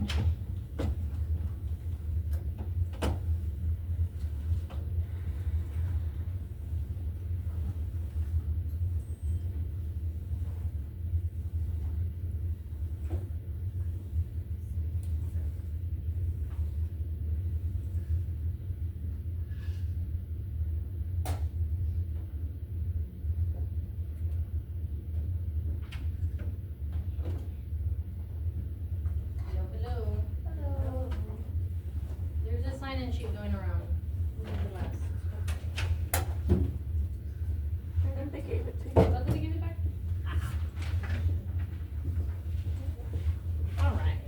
Hello, hello. Hello. There's a sign-in sheet going around. I think they gave it to you. Oh, did they give it back? All right.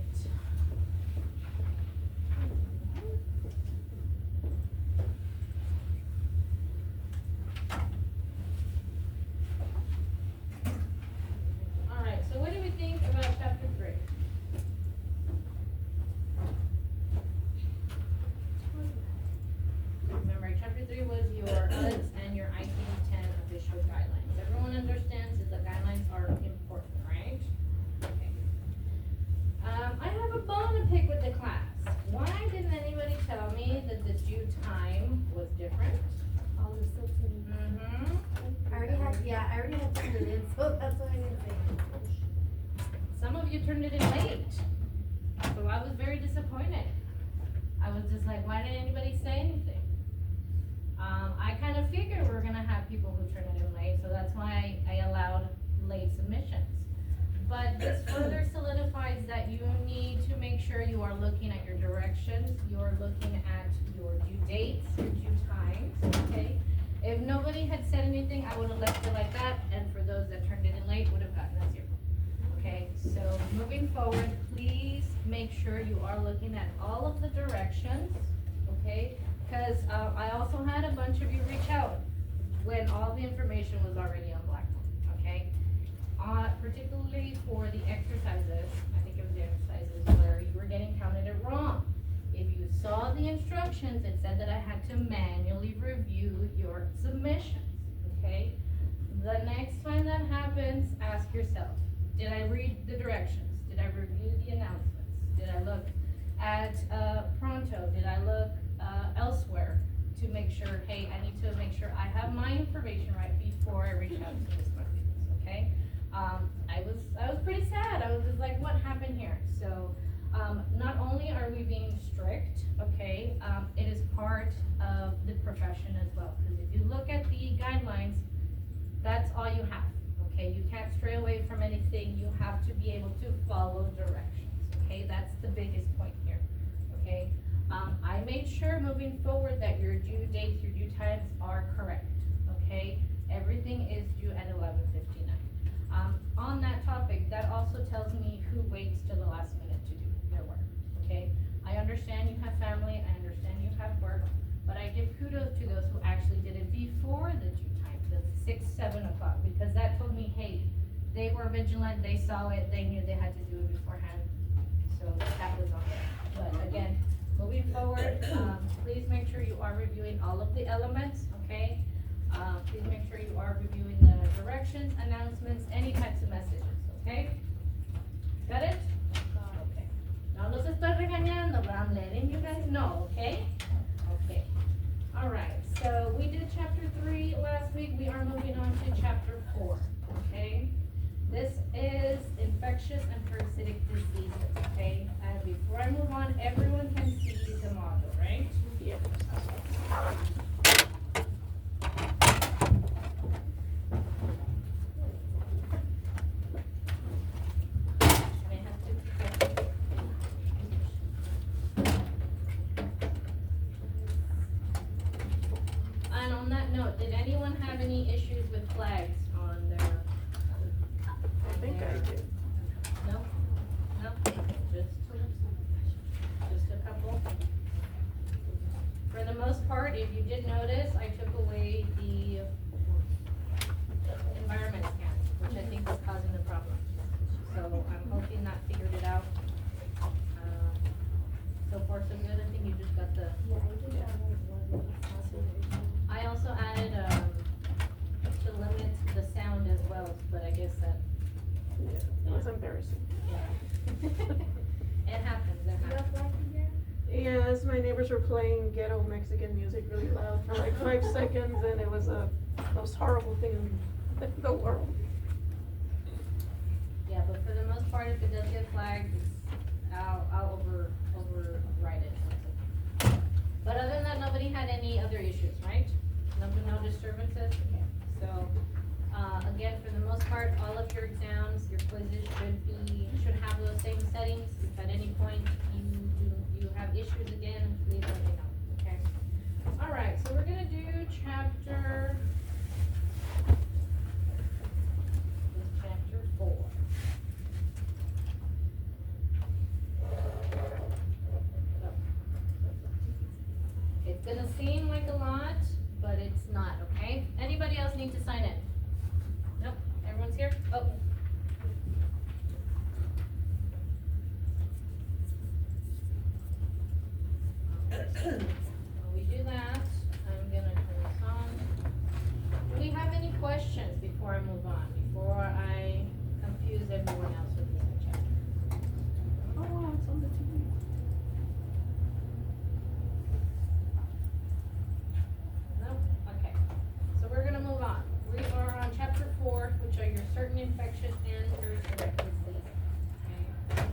All right, so what do we think about chapter 3? Remember, chapter 3 was your UDS and your ICD-10 official guidelines. Everyone understands that the guidelines are important, right? Okay. I have a bone to pick with the class. Why didn't anybody tell me that the due time was different? All the six and Mm-hmm. I already had turned it in, so that's why I didn't say it. Some of you turned it in late, so I was very disappointed. I was just like, why didn't anybody say anything? I kind of figured we were gonna have people who turn it in late, so that's why I allowed late submissions. But this further solidifies that you need to make sure you are looking at your directions, you're looking at your due dates, your due times, okay? If nobody had said anything, I would have left it like that, and for those that turned it in late, would have gotten a 0. Okay, so moving forward, please make sure you are looking at all of the directions, okay? Because I also had a bunch of you reach out when all the information was already on Blackboard, okay? Particularly for the exercises, I think it was the exercises where you were getting counted it wrong. If you saw the instructions, it said that I had to manually review your submissions, okay? The next time that happens, ask yourself, did I read the directions? Did I review the announcements? Did I look at Pronto? Did I look elsewhere to make sure, hey, I need to make sure I have my information right before I reach out to these students, okay? I was pretty sad. I was just like, what happened here? So not only are we being strict, okay, it is part of the profession as well. Because if you look at the guidelines, that's all you have, okay? You can't stray away from anything. You have to be able to follow directions, okay? That's the biggest point here, okay? I made sure moving forward that your due dates, your due times are correct, okay? Everything is due at 11:59. On that topic, that also tells me who waits till the last minute to do their work, okay? I understand you have family, I understand you have work, but I give kudos to those who actually did it before the due time, the 6, 7 o'clock, because that told me, hey, they were vigilant, they saw it, they knew they had to do it beforehand, so that was on there. But again, moving forward, please make sure you are reviewing all of the elements, okay? Please make sure you are reviewing the directions, announcements, any types of messages, okay? Got it? Okay. No los estoy regañando, but I'm letting you guys know, okay? Okay. All right, so we did chapter 3 last week. We are moving on to chapter 4, okay? This is infectious and parasitic diseases, okay? And before I move on, everyone can see the model, right? Yeah. And I have to. And on that note, did anyone have any issues with flags on their? I think I did. No? No? Just a couple? For the most part, if you did notice, I took away the environment scan, which I think was causing the problem. So I'm hoping that figured it out. So far so good, I think you just got the, Yeah, I did that one. I also added, to limit the sound as well, but I guess that, Yeah, it was embarrassing. yeah. It happens, guess my neighbors were playing ghetto Mexican music really loud for like 5 seconds, and it was the most horrible thing in the world. Yeah, but for the most part, if it does get flagged, I'll override it. But other than that, nobody had any other issues, right? No disturbances? Okay. So, again, for the most part, all of your exams, your quizzes should have those same settings. If at any point you have issues again, please let me know, okay? All right, so we're gonna do chapter 4. It's gonna seem like a lot, but it's not, okay? Anybody else need to sign in? Nope, everyone's here? Oh. While we do that, I'm gonna turn this on. Do we have any questions before I move on, before I confuse everyone else with this chapter? Oh, wow, it's on the TV. No? Okay. So we're gonna move on. We are on chapter 4, which are your certain infectious and parasitic diseases. Okay.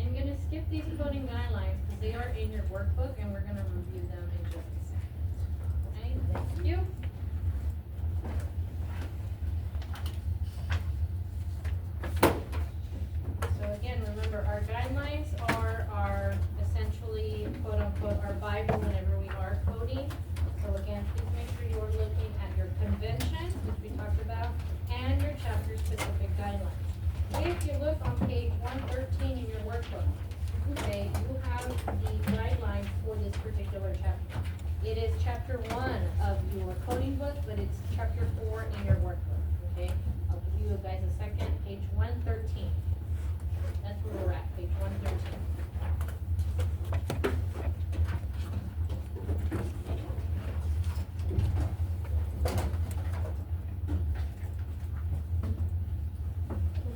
I'm gonna skip these coding guidelines because they are in your workbook and we're gonna review them in just a second. Okay, thank you. So again, remember our guidelines are essentially quote unquote our Bible whenever we are coding. So again, please make sure you're looking at your convention, which we talked about, and your chapter specific guidelines. If you look on page 113 in your workbook, okay, you have the guidelines for this particular chapter. It is chapter 1 of your coding book, but it's chapter 4 in your workbook, okay? I'll give you guys a second, page 113. That's where we're at, page 113.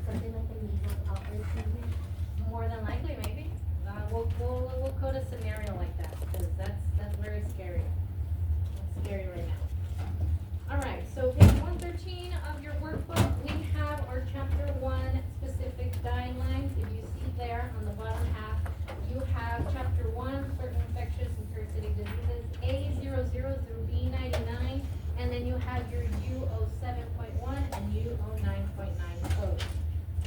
Something like a measles outbreak. More than likely, maybe. We'll code a scenario like that, because that's very scary. It's scary right now. All right, so page 113 of your workbook, we have our chapter 1 specific guidelines. If you see there on the bottom half, you have chapter 1, certain infectious and parasitic diseases, A00 through B99, and then you have your U07.1 and U09.9 codes.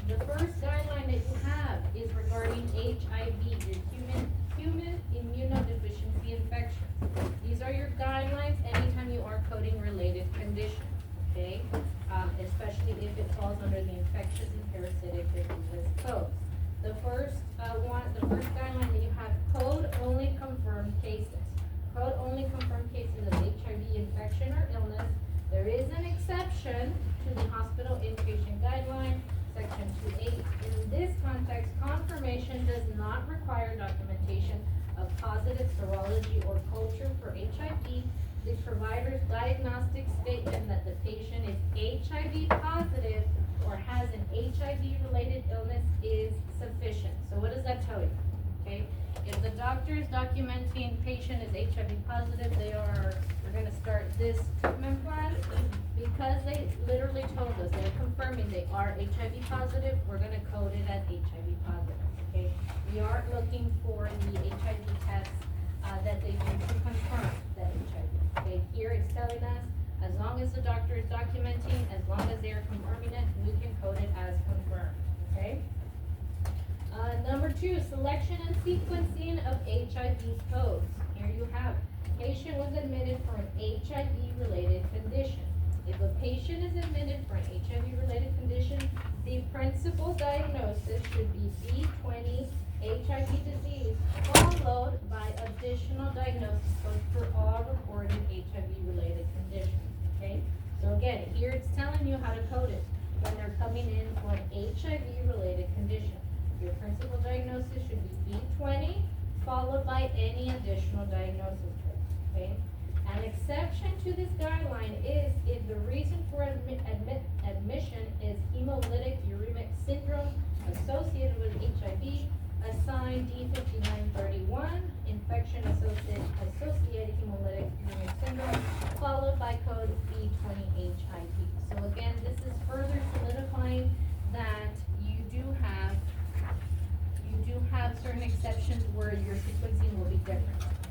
The first guideline that you have is regarding HIV, your human immunodeficiency infection. These are your guidelines anytime you are coding related conditions, okay? Especially if it falls under the infectious and parasitic diseases codes. The first guideline that you have, code only confirmed cases. Code only confirmed cases of HIV infection or illness. There is an exception to the hospital inpatient guideline, section 2.8. In this context, confirmation does not require documentation of positive serology or culture for HIV. The provider's diagnostic statement that the patient is HIV positive or has an HIV-related illness is sufficient. So what does that tell you? Okay, if the doctor is documenting patient is HIV positive, we're gonna start this treatment plan. Because they literally told us, they're confirming they are HIV positive, we're gonna code it as HIV positive, okay? We are looking for the HIV tests, that they do to confirm that HIV. Okay, here it's telling us, as long as the doctor is documenting, as long as they are confirming it, we can code it as confirmed, okay? Number 2, selection and sequencing of HIV codes. Here you have, patient was admitted for an HIV-related condition. If a patient is admitted for an HIV-related condition, the principal diagnosis should be B20 HIV disease, followed by additional diagnosis codes for all reported HIV-related conditions, okay? So again, here it's telling you how to code it when they're coming in for an HIV-related condition. Your principal diagnosis should be B20, followed by any additional diagnosis codes, okay? An exception to this guideline is if the reason for admission is hemolytic uremic syndrome associated with HIV, assign D5931, infection-associated hemolytic uremic syndrome, followed by code B20HIV. So again, this is further solidifying that you do have certain exceptions where your sequencing will be different,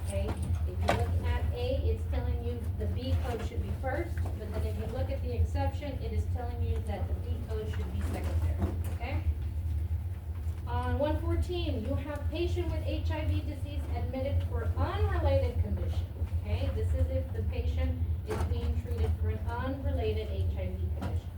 okay? If you look at A, it's telling you the B code should be first, but then if you look at the exception, it is telling you that the B code should be secondary, okay? On 114, you have patient with HIV disease admitted for unrelated condition, okay? This is if the patient is being treated for an unrelated HIV condition.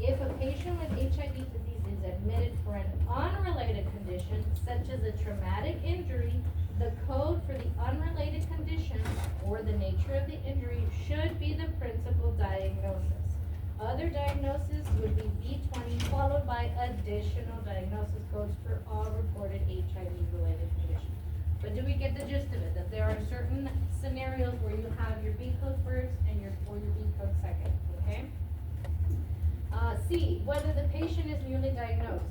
If a patient with HIV disease is admitted for an unrelated condition, such as a traumatic injury, the code for the unrelated condition or the nature of the injury should be the principal diagnosis. Other diagnoses would be B20 followed by additional diagnosis codes for all reported HIV-related conditions. But do we get the gist of it? That there are certain scenarios where you have your B code first and your B code second, okay? C, whether the patient is newly diagnosed.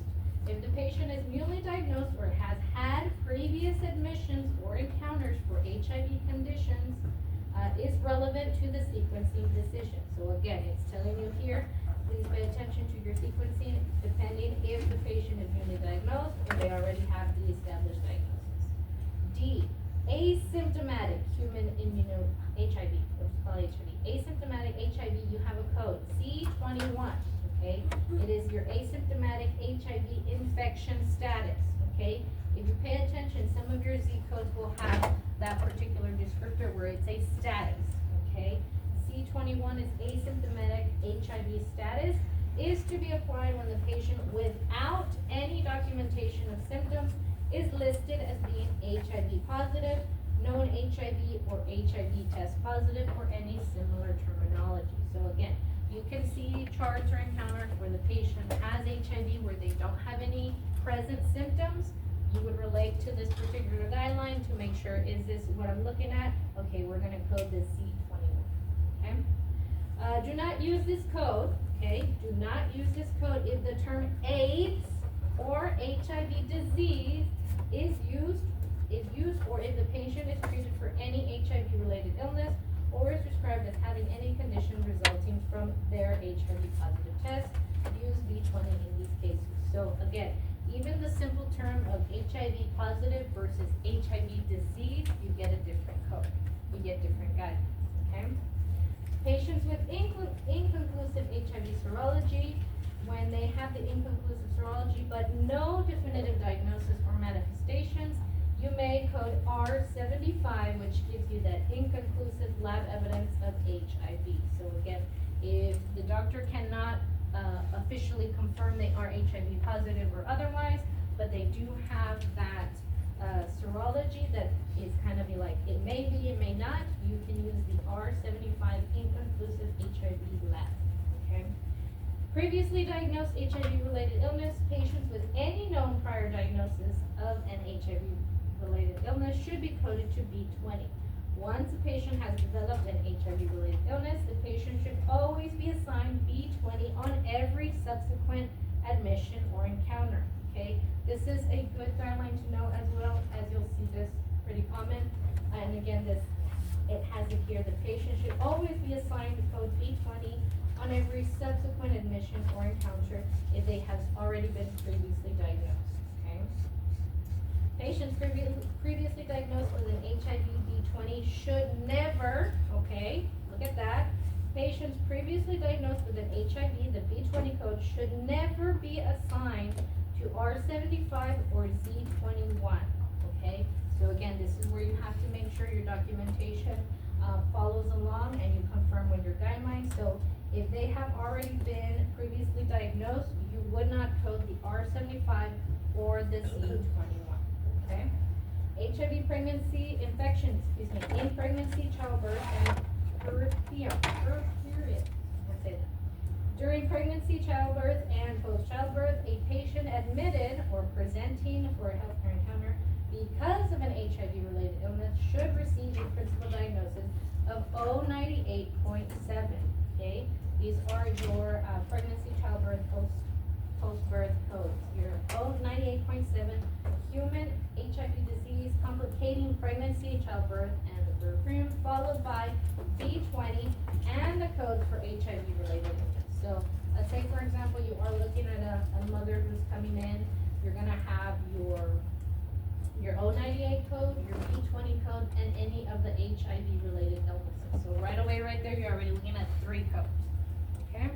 If the patient is newly diagnosed or has had previous admissions or encounters for HIV conditions, is relevant to the sequencing decision. So again, it's telling you here, please pay attention to your sequencing depending if the patient is newly diagnosed or they already have the established diagnosis. D, asymptomatic human HIV, what's called HIV. Asymptomatic HIV, you have a code, C21, okay? It is your asymptomatic HIV infection status, okay? If you pay attention, some of your Z codes will have that particular descriptor where it's a status, okay? C21 is asymptomatic HIV status, is to be applied when the patient without any documentation of symptoms is listed as being HIV positive, known HIV or HIV test positive, or any similar terminology. So again, you can see charts or encounters where the patient has HIV where they don't have any present symptoms. You would relate to this particular guideline to make sure, is this what I'm looking at? Okay, we're gonna code this C21, okay? Do not use this code, okay? Do not use this code if the term AIDS or HIV disease is used, or if the patient is treated for any HIV-related illness or is described as having any condition resulting from their HIV positive test. Use B20 in these cases. So again, even the simple term of HIV positive versus HIV disease, you get a different code. You get different guidelines, okay? Patients with inconclusive HIV serology, when they have the inconclusive serology but no definitive diagnosis or manifestations, you may code R75, which gives you that inconclusive lab evidence of HIV. So again, if the doctor cannot officially confirm they are HIV positive or otherwise, but they do have that serology that is kind of like, it may be, it may not, you can use the R75 inconclusive HIV lab, okay? Previously diagnosed HIV-related illness, patients with any known prior diagnosis of an HIV-related illness should be coded to B20. Once a patient has developed an HIV-related illness, the patient should always be assigned B20 on every subsequent admission or encounter, okay? This is a good guideline to know as well, as you'll see this pretty common. And again, it has it here, the patient should always be assigned the code B20 on every subsequent admission or encounter if they have already been previously diagnosed, okay? Patients previously diagnosed with an HIV B20 should never, okay, look at that. Patients previously diagnosed with an HIV, the B20 code should never be assigned to R75 or Z21, okay? So again, this is where you have to make sure your documentation follows along and you confirm with your guidelines. So if they have already been previously diagnosed, you would not code the R75 or the Z21, okay? HIV pregnancy infection, in pregnancy, childbirth, and birth period. Let's say that. During pregnancy, childbirth, and post-childbirth, a patient admitted or presenting for a healthcare encounter because of an HIV-related illness should receive a principal diagnosis of O98.7, okay? These are your pregnancy, childbirth, post-birth codes. Your O98.7 human HIV disease, complicating pregnancy, childbirth, and the birth, followed by B20 and the code for HIV related illness. So let's say, for example, you are looking at a mother who's coming in, you're gonna have your O98 code, your B20 code, and any of the HIV related illnesses. So right away, right there, you're already looking at 3 codes, okay?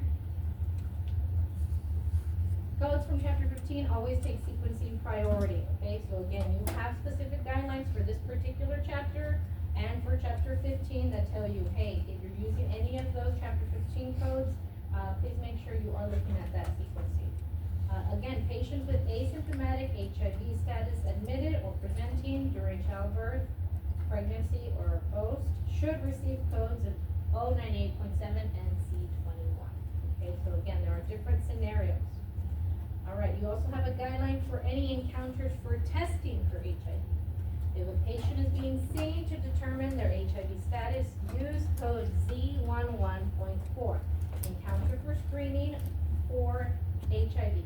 Codes from chapter 15 always take sequencing priority, okay? So again, you have specific guidelines for this particular chapter and for chapter 15 that tell you, hey, if you're using any of those chapter 15 codes, please make sure you are looking at that sequencing. Again, patients with asymptomatic HIV status admitted or presenting during childbirth, pregnancy, or post should receive codes of O98.7 and C21. Okay, so again, there are different scenarios. All right, you also have a guideline for any encounters for testing for HIV. If a patient is being seen to determine their HIV status, use code Z11.4. Encounter for screening for HIV.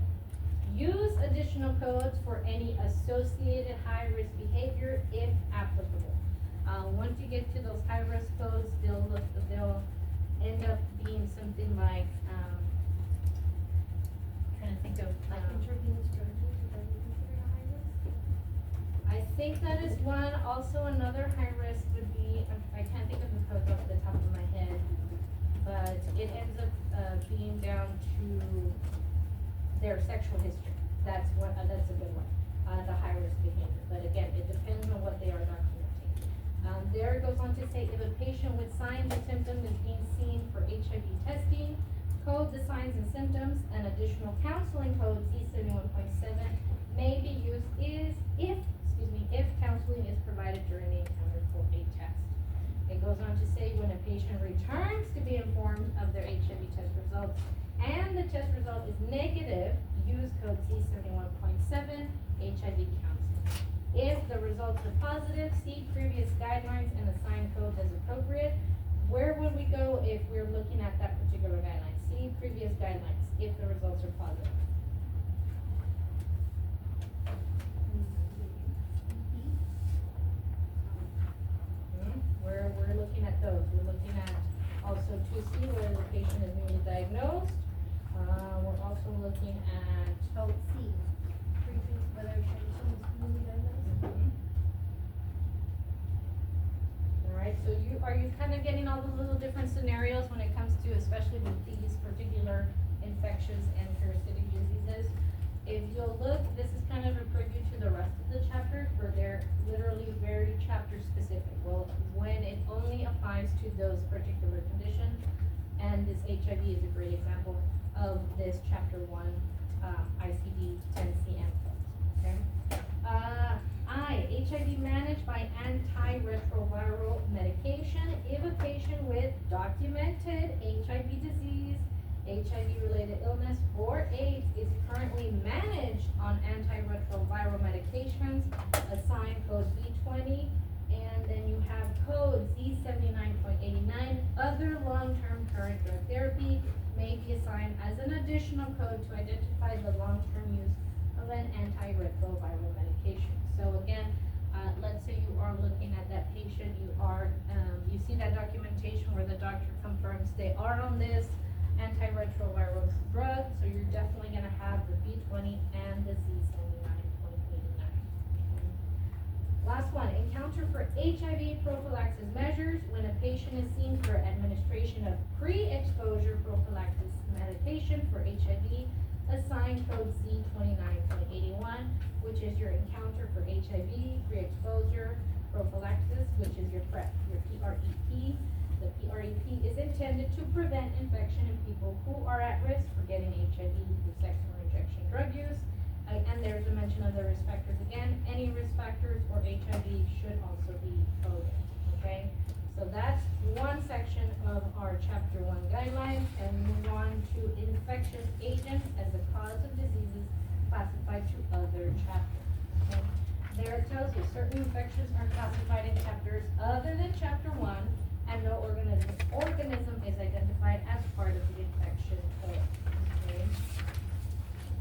Use additional codes for any associated high-risk behavior if applicable. Once you get to those high-risk codes, they'll end up being something like, trying to think of, Like intravenous drug use, would that be considered a high risk? I think that is one. Also, another high risk would be, I can't think of the codes off the top of my head, but it ends up being down to their sexual history. That's a good one, the high risk behavior. But again, it depends on what they are documenting. There it goes on to say, if a patient with signs or symptoms is being seen for HIV testing, code the signs and symptoms. An additional counseling code Z71.7 may be used if counseling is provided during the encounter for a test. It goes on to say, when a patient returns to be informed of their HIV test results and the test result is negative, use code C71.7 HIV counseling. If the results are positive, see previous guidelines and assign codes as appropriate. Where would we go if we're looking at that particular guideline? See previous guidelines if the results are positive. We're looking at those. We're looking at also to see whether the patient is newly diagnosed. We're also looking at Oh, C, previous, whether patient is newly diagnosed. Alright, so are you kind of getting all the little different scenarios when it comes to, especially with these particular infectious and parasitic diseases? If you'll look, this is kind of a preview to the rest of the chapters where they're literally very chapter specific. Well, when it only applies to those particular conditions, and this HIV is a great example of this chapter 1 ICD-10-CM code, okay? HIV managed by antiretroviral medication. If a patient with documented HIV disease, HIV-related illness, or AIDS is currently managed on antiretroviral medications, assign code B20, and then you have code Z79.89. Other long-term current drug therapy may be assigned as an additional code to identify the long-term use of an antiretroviral medication. So again, let's say you are looking at that patient, you see that documentation where the doctor confirms they are on this antiretroviral drug, so you're definitely gonna have the B20 and the Z79.89. Last one, encounter for HIV prophylaxis measures. When a patient is seen for administration of pre-exposure prophylaxis medication for HIV, assign code Z29.81, which is your encounter for HIV, pre-exposure prophylaxis, which is your PrEP, your PrEP. The PrEP is intended to prevent infection in people who are at risk for getting HIV through sex or injection drug use. And there's a mention of the risk factors again. Any risk factors or HIV should also be coded, okay? So that's one section of our chapter 1 guidelines, and move on to infectious agents as a cause of diseases classified to other chapters, okay? There it tells you certain infections are classified in chapters other than chapter 1, and no organism is identified as part of the infection code, okay?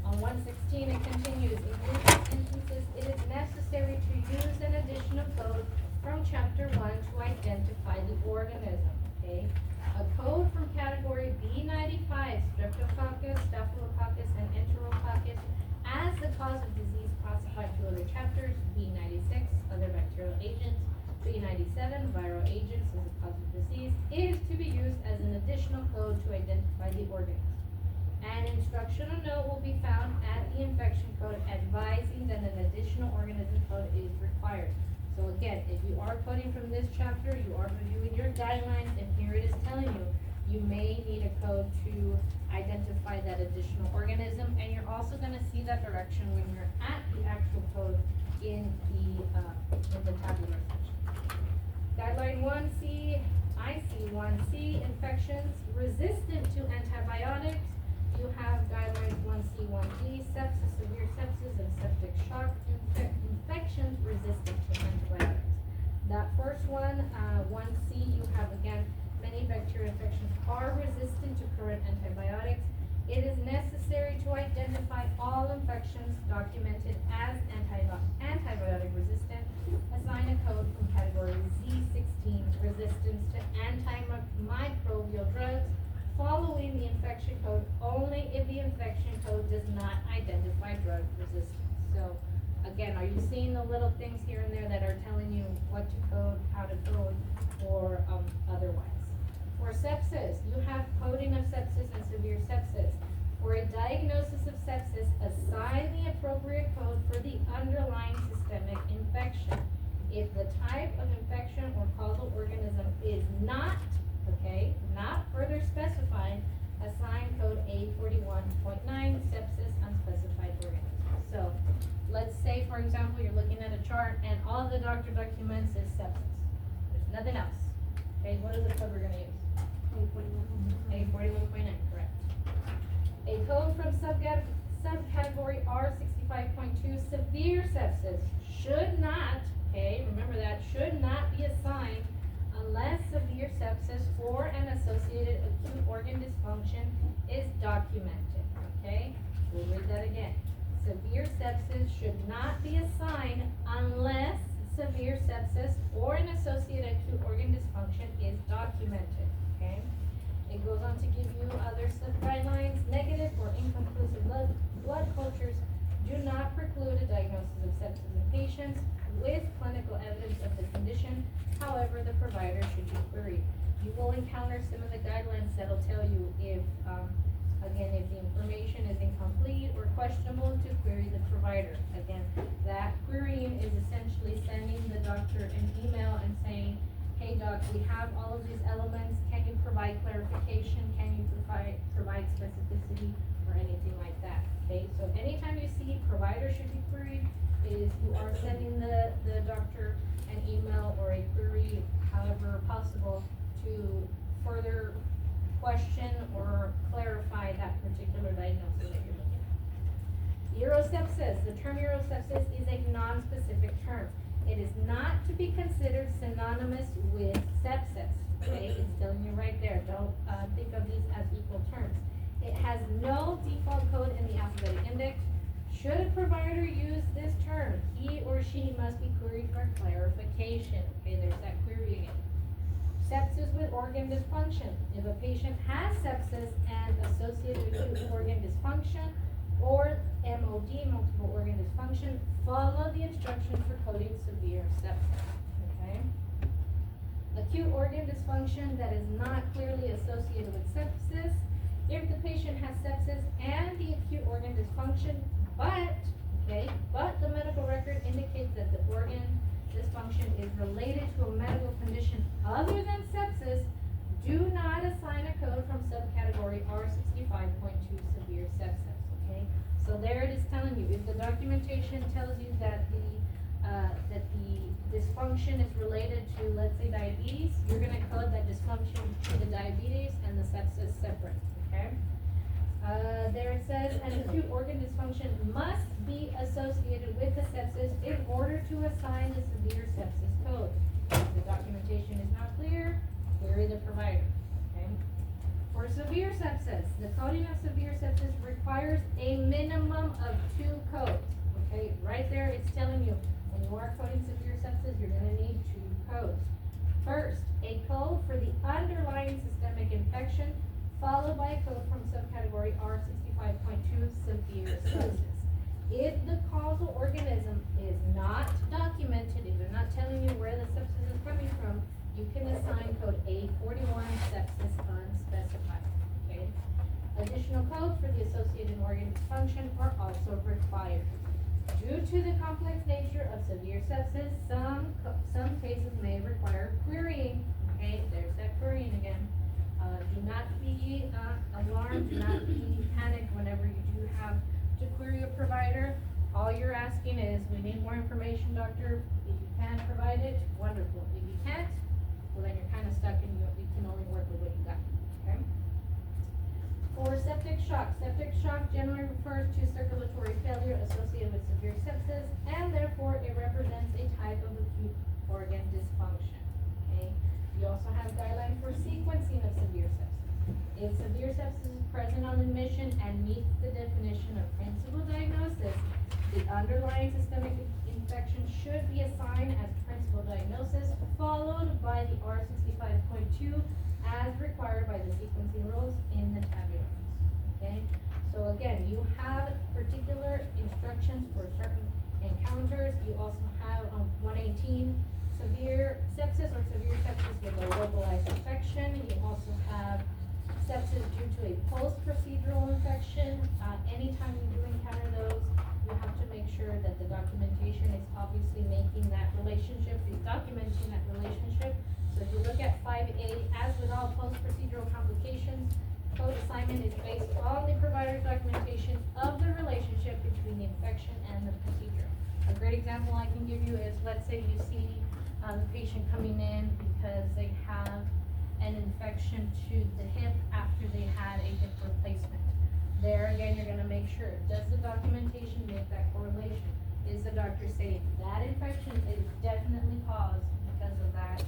On 116, it continues, in these instances, it is necessary to use an additional code from chapter 1 to identify the organism, okay? A code from category B95, Streptococcus, Staphylococcus, and Enterococcus as the cause of disease classified to other chapters, B96, other bacterial agents, B97, viral agents as the cause of disease, is to be used as an additional code to identify the organism. An instructional note will be found at the infection code advising that an additional organism code is required. So again, if you are coding from this chapter, you are reviewing your guidelines, and here it is telling you, you may need a code to identify that additional organism, and you're also gonna see that direction when you're at the actual code in the tabular section. Guideline 1C, IC 1C, infections resistant to antibiotics. You have guidelines 1C, 1D, sepsis, severe sepsis, and septic shock, infections resistant to antibiotics. That first one, 1C, you have again, many bacterial infections are resistant to current antibiotics. It is necessary to identify all infections documented as antibiotic resistant. Assign a code from category Z16, resistance to antimicrobial drugs, following the infection code only if the infection code does not identify drug resistance. So, again, are you seeing the little things here and there that are telling you what to code, how to code, or otherwise? For sepsis, you have coding of sepsis and severe sepsis. For a diagnosis of sepsis, assign the appropriate code for the underlying systemic infection. If the type of infection or causal organism is not further specified, assign code A41.9, sepsis, unspecified organism. So, let's say, for example, you're looking at a chart and all the doctor documents is sepsis. There's nothing else. Okay, what is the code we're gonna use? A41.9, correct. A code from subcategory R65.2, severe sepsis, should not, okay, remember that, should not be assigned unless severe sepsis or an associated acute organ dysfunction is documented, okay? We'll read that again. Severe sepsis should not be assigned unless severe sepsis or an associated acute organ dysfunction is documented, okay? It goes on to give you other guidelines. Negative or inconclusive blood cultures do not preclude a diagnosis of sepsis in patients with clinical evidence of the condition. However, the provider should be queried. You will encounter some of the guidelines that'll tell you if, again, if the information is incomplete or questionable, to query the provider. Again, that querying is essentially sending the doctor an email and saying, hey doc, we have all of these elements, can you provide clarification, can you provide specificity, or anything like that, okay? So anytime you see provider should be queried, is you are sending the doctor an email or a query, however possible, to further question or clarify that particular diagnosis that you're looking at. Urosepsis, the term urosepsis is a non-specific term. It is not to be considered synonymous with sepsis, okay? It's telling you right there, don't think of these as equal terms. It has no default code in the alphabetic index. Should a provider use this term, he or she must be queried for clarification. Okay, there's that query again. Sepsis with organ dysfunction. If a patient has sepsis and associated acute organ dysfunction or MOD, multiple organ dysfunction, follow the instructions for coding severe sepsis, okay? Acute organ dysfunction that is not clearly associated with sepsis. If the patient has sepsis and the acute organ dysfunction, but the medical record indicates that the organ dysfunction is related to a medical condition other than sepsis, do not assign a code from subcategory R65.2 severe sepsis, okay? So there it is telling you, if the documentation tells you that the dysfunction is related to, let's say, diabetes, you're gonna code that dysfunction to the diabetes and the sepsis separate, okay? There it says, an acute organ dysfunction must be associated with the sepsis in order to assign the severe sepsis code. If the documentation is not clear, query the provider, okay? For severe sepsis, the coding of severe sepsis requires a minimum of 2 codes. Okay, right there it's telling you, when you are coding severe sepsis, you're gonna need 2 codes. First, a code for the underlying systemic infection, followed by a code from subcategory R65.2 severe sepsis. If the causal organism is not documented, if they're not telling you where the sepsis is coming from, you can assign code A41 sepsis unspecified, okay? Additional codes for the associated organ dysfunction are also required. Due to the complex nature of severe sepsis, some cases may require querying, okay? There's that querying again. Do not be alarmed, do not be panicked whenever you do have to query a provider. All you're asking is, we need more information, doctor. If you can provide it, wonderful. If you can't, well, then you're kind of stuck and you can only work with what you got, okay? For septic shock generally refers to circulatory failure associated with severe sepsis, and therefore it represents a type of acute organ dysfunction, okay? You also have guidelines for sequencing of severe sepsis. If severe sepsis is present on admission and meets the definition of principal diagnosis, the underlying systemic infection should be assigned as principal diagnosis, followed by the R65.2 as required by the sequencing rules in the tabulars, okay? So again, you have particular instructions for certain encounters. You also have on 118, severe sepsis or severe sepsis with a localized infection. You also have sepsis due to a post-procedural infection. Anytime you do encounter those, you have to make sure that the documentation is obviously making that relationship, is documenting that relationship. So if you look at 5A, as with all post-procedural complications, code assignment is based on the provider's documentation of the relationship between the infection and the procedure. A great example I can give you is, let's say you see the patient coming in because they have an infection to the hip after they had a hip replacement. There again, you're gonna make sure, does the documentation make that correlation? Is the doctor saying that infection is definitely caused because of that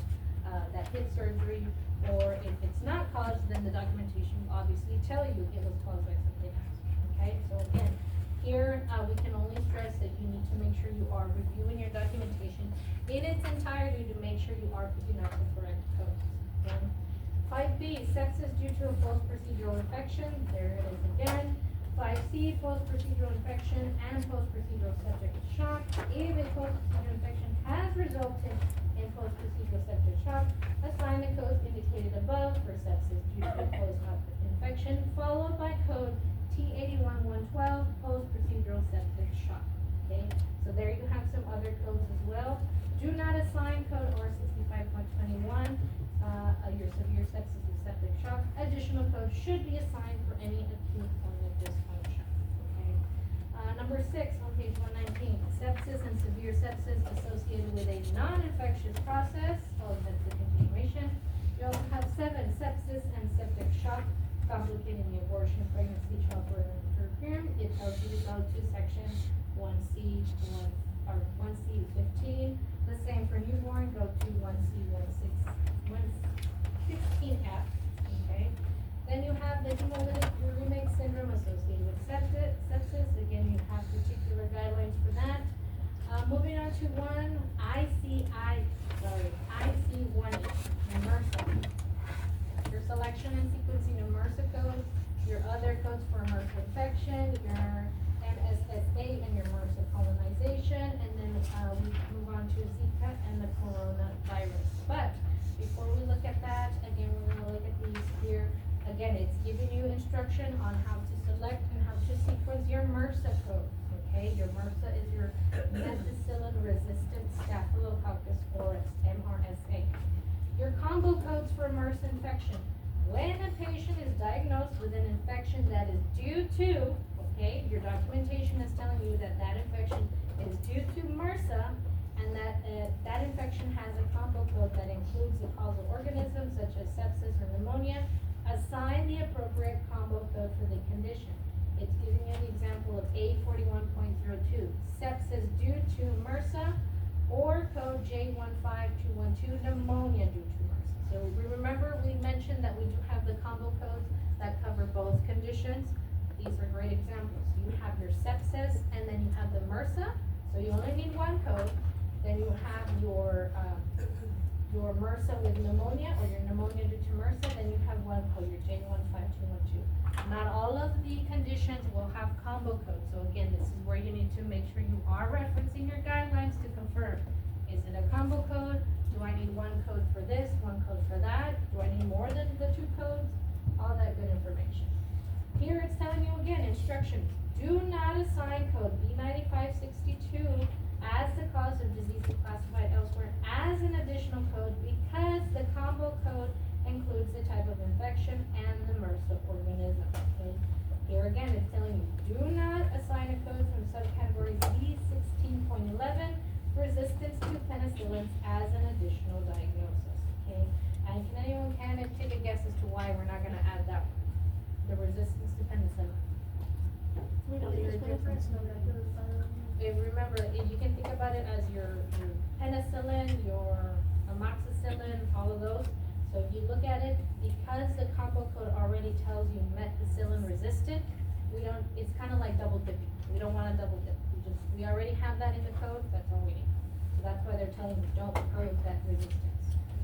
hip surgery? Or if it's not caused, then the documentation will obviously tell you it was caused by something else, okay? So again, here, we can only stress that you need to make sure you are reviewing your documentation in its entirety to make sure you are picking up the correct codes, okay? 5B, sepsis due to a post-procedural infection, there it is again. 5C, post-procedural infection and post-procedural septic shock. If a post-procedural infection has resulted in post-procedural septic shock, assign the codes indicated above for sepsis due to a post-op infection, followed by code T81-112, post-procedural septic shock, okay? So there you have some other codes as well. Do not assign code R65.21, your severe sepsis with septic shock. Additional codes should be assigned for any acute organ dysfunction, okay? Number 6 on page 119, sepsis and severe sepsis associated with a non-infectious process. Oh, that's the continuation. You also have 7, sepsis and septic shock complicating the abortion, pregnancy, childbirth, and preterm. It tells you to go to section 1C, 1C15. The same for newborn, go to 116F, okay? Then you have the hemolytic uremic syndrome associated with sepsis. Again, you have particular guidelines for that. Moving on to IC1, MRSA. Your selection and sequencing of MRSA codes, your other codes for MRSA infection, your MSSA and your MRSA colonization, and then we move on to Zika and the coronavirus. But before we look at that, again, we're gonna look at these here. Again, it's giving you instruction on how to select and how to sequence your MRSA codes, okay? Your MRSA is your methicillin-resistant staphylococcus aureus, MRSA. Your combo codes for MRSA infection. When a patient is diagnosed with an infection that is due to, okay, your documentation is telling you that that infection is due to MRSA, and that that infection has a combo code that includes the causal organism such as sepsis or pneumonia, assign the appropriate combo code for the condition. It's giving you the example of A41.02, sepsis due to MRSA, or code J15212, pneumonia due to MRSA. So So we remember we mentioned that we do have the combo codes that cover both conditions. These are great examples. You have your sepsis and then you have the MRSA, so you only need one code. Then you have your MRSA with pneumonia or your pneumonia due to MRSA, then you have one code, your J15212. Not all of the conditions will have combo codes, so again, this is where you need to make sure you are referencing your guidelines to confirm. Is it a combo code? Do I need one code for this, one code for that? Do I need more than the two codes? All that good information. Here it's telling you again, instructions. Do not assign code B9562 as the cause of disease classified elsewhere as an additional code because the combo code includes the type of infection and the MRSA organism, okay? Here again, it's telling you, do not assign a code from subcategory B16.11, resistance to penicillin as an additional diagnosis, okay? And can anyone take a guess as to why we're not gonna add that one? The resistance to penicillin. We don't need a difference. Remember, you can think about it as your penicillin, your amoxicillin, all of those. So if you look at it, because the combo code already tells you methicillin resistant, it's kind of like double dipping. We don't want to double dip. We already have that in the code, that's all we need. So that's why they're telling you, don't code that resistance.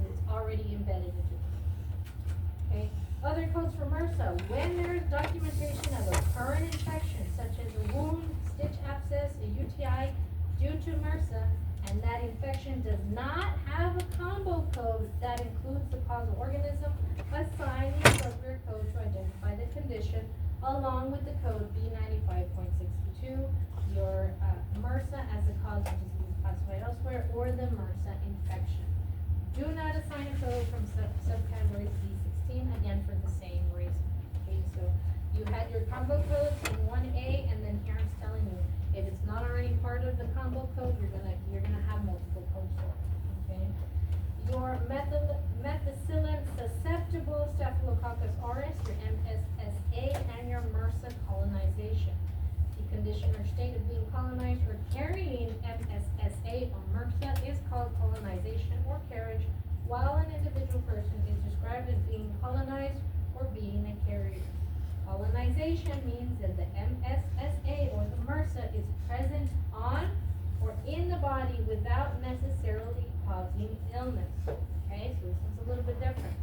It's already embedded into it. Okay? Other codes for MRSA, when there is documentation of a current infection, such as a wound, stitch abscess, a UTI due to MRSA, and that infection does not have a combo code that includes the causal organism, assign the appropriate code to identify the condition along with the code B95.62, your MRSA as the cause of disease classified elsewhere, or the MRSA infection. Do not assign a code from subcategory B16, again for the same reason. Okay, so you had your combo codes in 1A, and then here it's telling you, if it's not already part of the combo code, you're gonna have multiple codes for it, okay? Your methicillin susceptible Staphylococcus aureus, your MSSA, and your MRSA colonization. The condition or state of being colonized or carrying MSSA or MRSA is called colonization or carriage, while an individual person is described as being colonized or being a carrier. Colonization means that the MSSA or the MRSA is present on or in the body without necessarily causing illness. Okay, so this is a little bit different.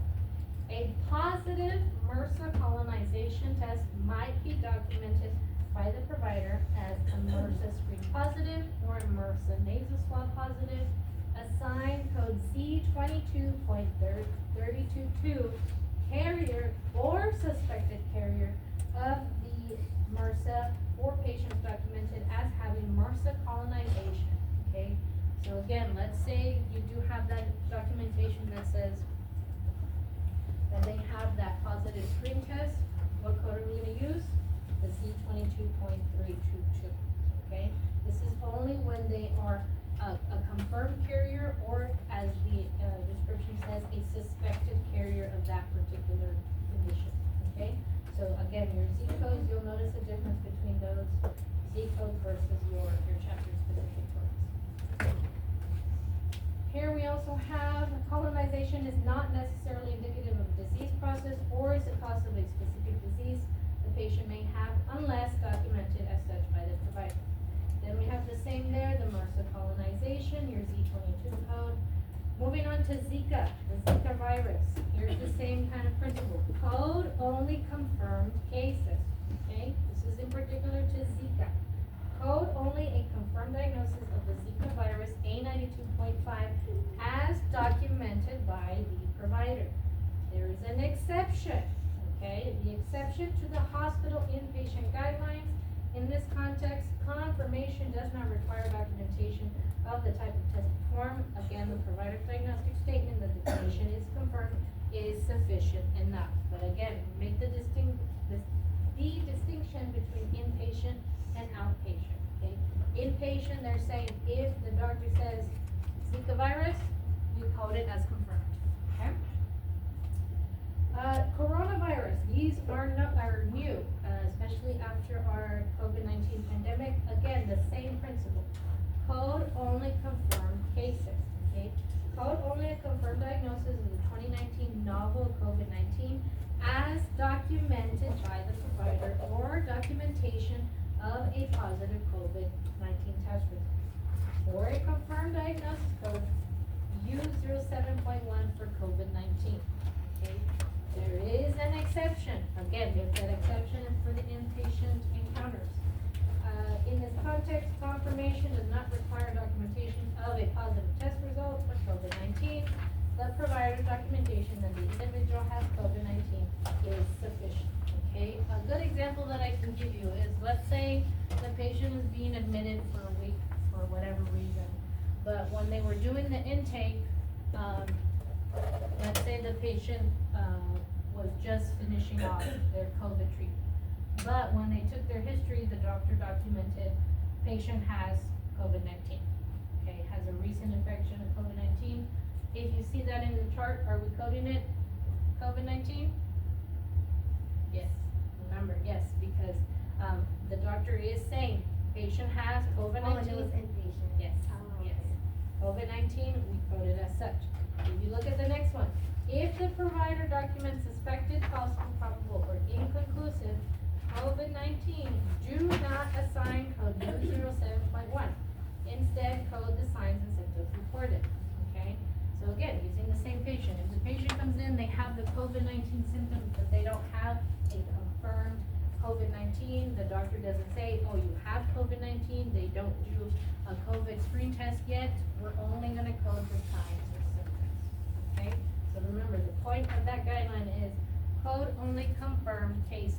A positive MRSA colonization test might be documented by the provider as a MRSA screen positive or a MRSA nasal swab positive. Assign code C22.322 carrier or suspected carrier of the MRSA for patients documented as having MRSA colonization, okay? So again, let's say you do have that documentation that says that they have that positive screen test. What code are we gonna use? The C22.322, okay? This is only when they are a confirmed carrier, or as the description says, a suspected carrier of that particular condition, okay? So again, your Z codes, you'll notice a difference between those Z codes versus your chapter specific codes. Here we also have colonization is not necessarily indicative of a disease process or is the cause of a specific disease the patient may have unless documented as such by the provider. Then we have the same there, the MRSA colonization, your Z22 code. Moving on to Zika, the Zika virus. Here's the same kind of principle. Code only confirmed cases, okay? This is in particular to Zika. Code only a confirmed diagnosis of the Zika virus A92.5 as documented by the provider. There is an exception, okay? The exception to the hospital inpatient guidelines. In this context, confirmation does not require documentation of the type of test performed. Again, the provider's diagnostic statement that the condition is confirmed is sufficient enough. But again, make the distinction between inpatient and outpatient, okay? Inpatient, they're saying if the doctor says Zika virus, you code it as confirmed, okay? Coronavirus, these are new, especially after our COVID-19 pandemic. Again, the same principle. Code only confirmed cases, okay? Code only a confirmed diagnosis of the 2019 novel COVID-19 as documented by the provider or documentation of a positive COVID-19 test result. For a confirmed diagnosis code, use 07.1 for COVID-19. Okay, there is an exception. Again, if that exception is for the inpatient encounters. In this context, confirmation does not require documentation of a positive test result for COVID-19. The provider's documentation that the individual has COVID-19 is sufficient. Okay, a good example that I can give you is, let's say the patient is being admitted for a week for whatever reason, but when they were doing the intake, let's say the patient, was just finishing off their COVID treatment. But when they took their history, the doctor documented patient has COVID-19. Okay, has a recent infection of COVID-19. If you see that in the chart, are we coding it COVID-19? Yes, remember, yes, because, the doctor is saying patient has Oh, and COVID-19. it was inpatient. Yes, Oh, yes. okay. COVID-19, we code it as such. If you look at the next one, if the provider documents suspected, possible, probable, or inconclusive COVID-19, do not assign code U07.1. Instead, code the signs and symptoms reported, okay? So again, using the same patient, if the patient comes in, they have the COVID-19 symptoms, but they don't have a confirmed COVID-19, the doctor doesn't say, oh, you have COVID-19, they don't do a COVID screen test yet, we're only gonna code the signs or symptoms, okay? So remember, the point of that guideline is code only confirmed cases,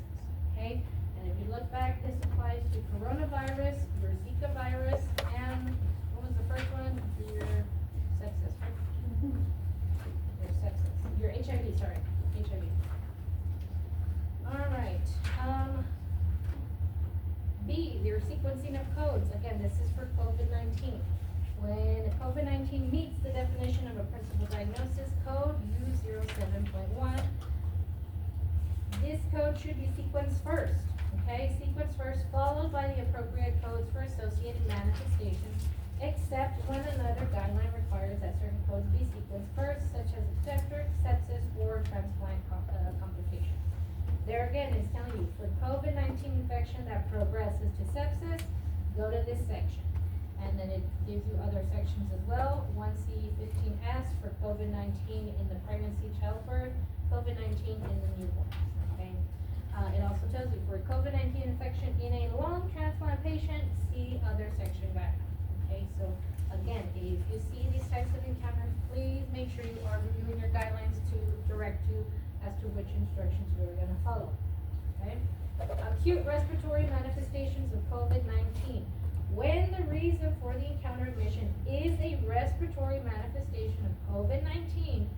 okay? And if you look back, this applies to coronavirus, your Zika virus, and what was the first one? Your sepsis, right? Your sepsis, your HIV, sorry, HIV. Alright, B, your sequencing of codes, again, this is for COVID-19. When COVID-19 meets the definition of a principal diagnosis code, U07.1, this code should be sequenced first, okay? Sequence first, followed by the appropriate codes for associated manifestations, except when another guideline requires that certain codes be sequenced first, such as obstetric, sepsis, or transplant complications. There again, it's telling you, for COVID-19 infection that progresses to sepsis, go to this section. And then it gives you other sections as well, 1C15S for COVID-19 in the pregnancy, childbirth, COVID-19 in the newborn, okay? It also tells you for COVID-19 infection in a lung transplant patient, see other section guidelines, okay? So again, if you see these types of encounters, please make sure you are reviewing your guidelines to direct you as to which instructions you are gonna follow, okay? Acute respiratory manifestations of COVID-19. When the reason for the encounter admission is a respiratory manifestation of COVID-19,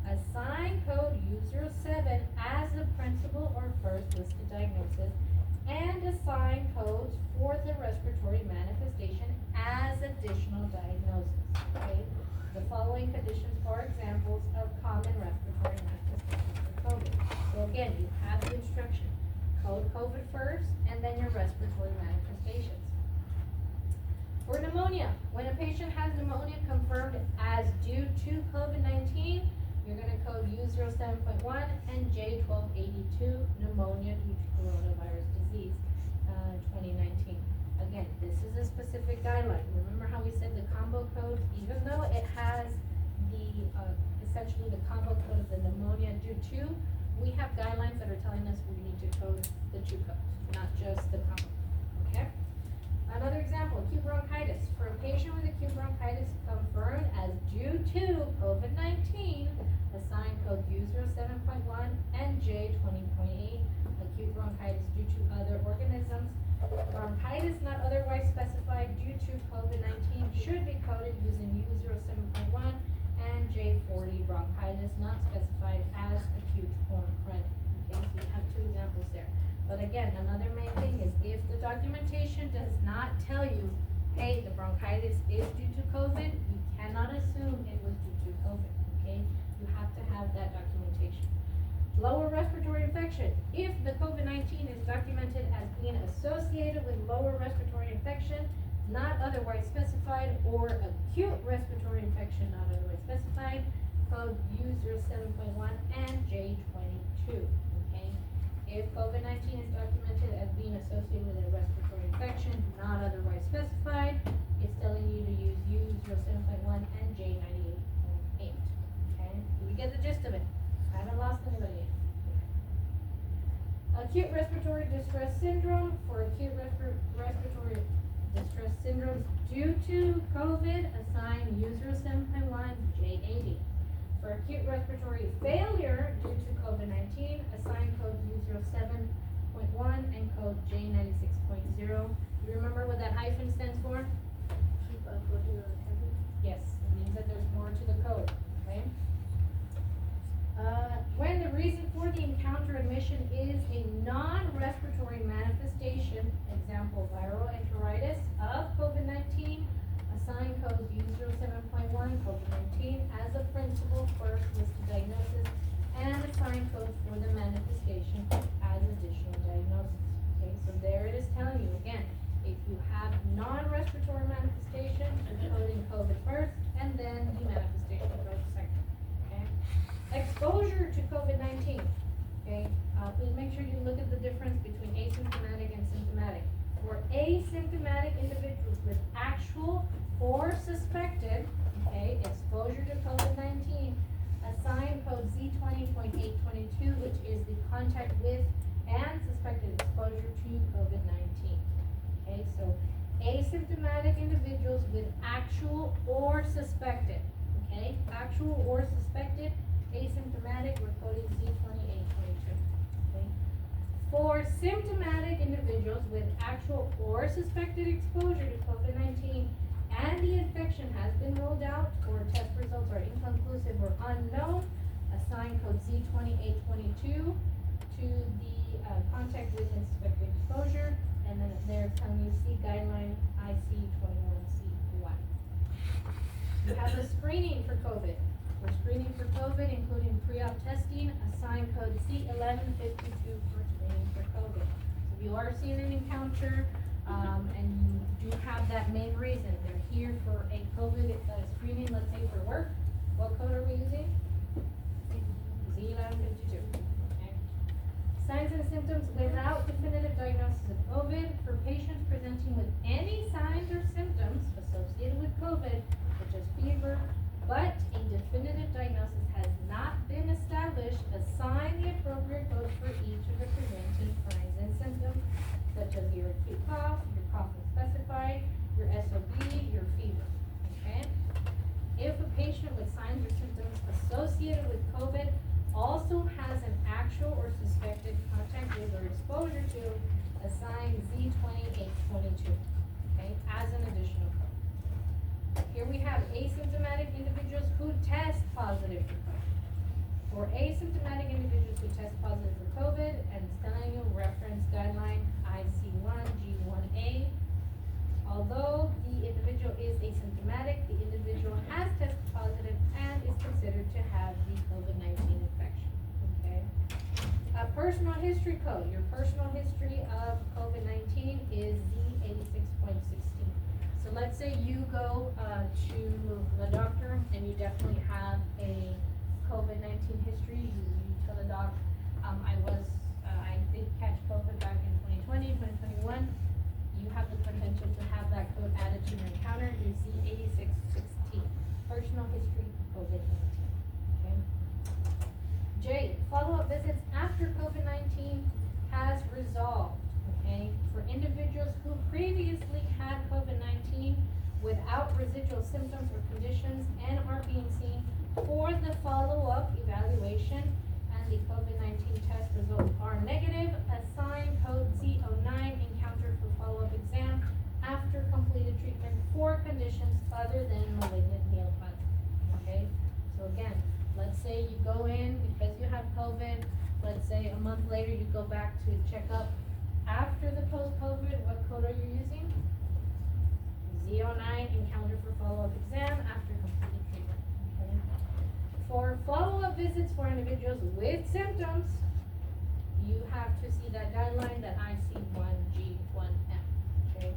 assign code U07 as the principal or first listed diagnosis, and assign codes for the respiratory manifestation as additional diagnosis, okay? The following conditions are examples of common respiratory manifestations for COVID. So again, you have the instruction, code COVID first, and then your respiratory manifestations. For pneumonia, when a patient has pneumonia confirmed as due to COVID-19, you're gonna code U07.1 and J1282, pneumonia due to coronavirus disease, 2019. Again, this is a specific guideline. Remember how we said the combo code, even though it has the, essentially the combo code of the pneumonia due to, we have guidelines that are telling us we need to code the two codes, not just the combo, okay? Another example, acute bronchitis. For a patient with acute bronchitis confirmed as due to COVID-19, assign code U07.1 and J20.8, acute bronchitis due to other organisms. Bronchitis not otherwise specified due to COVID-19 should be coded using U07.1 and J40, bronchitis not specified as acute or chronic. Okay, so you have two examples there. But again, another main thing is if the documentation does not tell you, hey, the bronchitis is due to COVID, you cannot assume it was due to COVID, okay? You have to have that documentation. Lower respiratory infection. If the COVID-19 is documented as being associated with lower respiratory infection, not otherwise specified, or acute respiratory infection not otherwise specified, code U07.1 and J22, okay? If COVID-19 is documented as being associated with a respiratory infection not otherwise specified, it's telling you to use U07.1 and J98.8, okay? Do we get the gist of it? I haven't lost anybody yet. Acute respiratory distress syndrome. For acute respiratory distress syndromes due to COVID, assign U07.1 J80. For acute respiratory failure due to COVID-19, assign code U07.1 and code J96.0. You remember what that hyphen stands for? Keep up with your recovery. Yes, it means that there's more to the code, okay? When the reason for the encounter admission is a non-respiratory manifestation, example viral enteritis of COVID-19, assign code U07.1 COVID-19 as a principal first listed diagnosis and assign codes for the manifestation as additional diagnosis. Okay, so there it is telling you again, if you have non-respiratory manifestation, you're coding COVID first and then the manifestation goes second. Okay? Exposure to COVID-19. Okay, please make sure you look at the difference between asymptomatic and symptomatic. For asymptomatic individuals with actual or suspected, okay, exposure to COVID-19, assign code Z20.822, which is the contact with and suspected exposure to COVID-19. Okay, so asymptomatic individuals with actual or suspected, okay, actual or suspected, asymptomatic, we're coding Z2822, okay. For symptomatic individuals with actual or suspected exposure to COVID-19 and the infection has been ruled out or test results are inconclusive or unknown, assign code Z2822 to the contact with and suspected exposure, and then they're telling you see guideline IC21C1. You have a screening for COVID. For screening for COVID, including pre-op testing, assign code C1152 for screening for COVID. So if you are seeing an encounter, and you do have that main reason, they're here for a COVID screening, let's say for work, what code are we using? Z1152. Okay. Signs and symptoms without definitive diagnosis of COVID. For patients presenting with any signs or symptoms associated with COVID, such as fever, but a definitive diagnosis has not been established, assign the appropriate codes for each of the presenting signs and symptoms, such as your acute cough, your cough unspecified, your SOB, your fever, okay? If a patient with signs or symptoms associated with COVID also has an actual or suspected contact with or exposure to, assign Z2822, okay, as an additional code. Here we have asymptomatic individuals who test positive for COVID. For asymptomatic individuals who test positive for COVID, and it's telling you reference guideline IC1G1A. Although the individual is asymptomatic, the individual has tested positive and is considered to have the COVID-19 infection, okay? A personal history code. Your personal history of COVID-19 is Z86.16. So let's say you go to the doctor and you definitely have a COVID-19 history. You tell the doc, I did catch COVID back in 2020, 2021. You have the potential to have that code added to your encounter. You see 8616, personal history of COVID-19. Okay. J, follow-up visits after COVID-19 has resolved. Okay, for individuals who previously had COVID-19 without residual symptoms or conditions and are being seen for the follow-up evaluation and the COVID-19 test results are negative, assign code Z09 encounter for follow-up exam after completed treatment for conditions other than malignant neoplasm. Okay, so again, let's say you go in because you have COVID, let's say a month later you go back to check up. After the post-COVID, what code are you using? Z09 encounter for follow-up exam after completed treatment. Okay. For follow-up visits for individuals with symptoms, you have to see that guideline, that IC1G1M. Okay.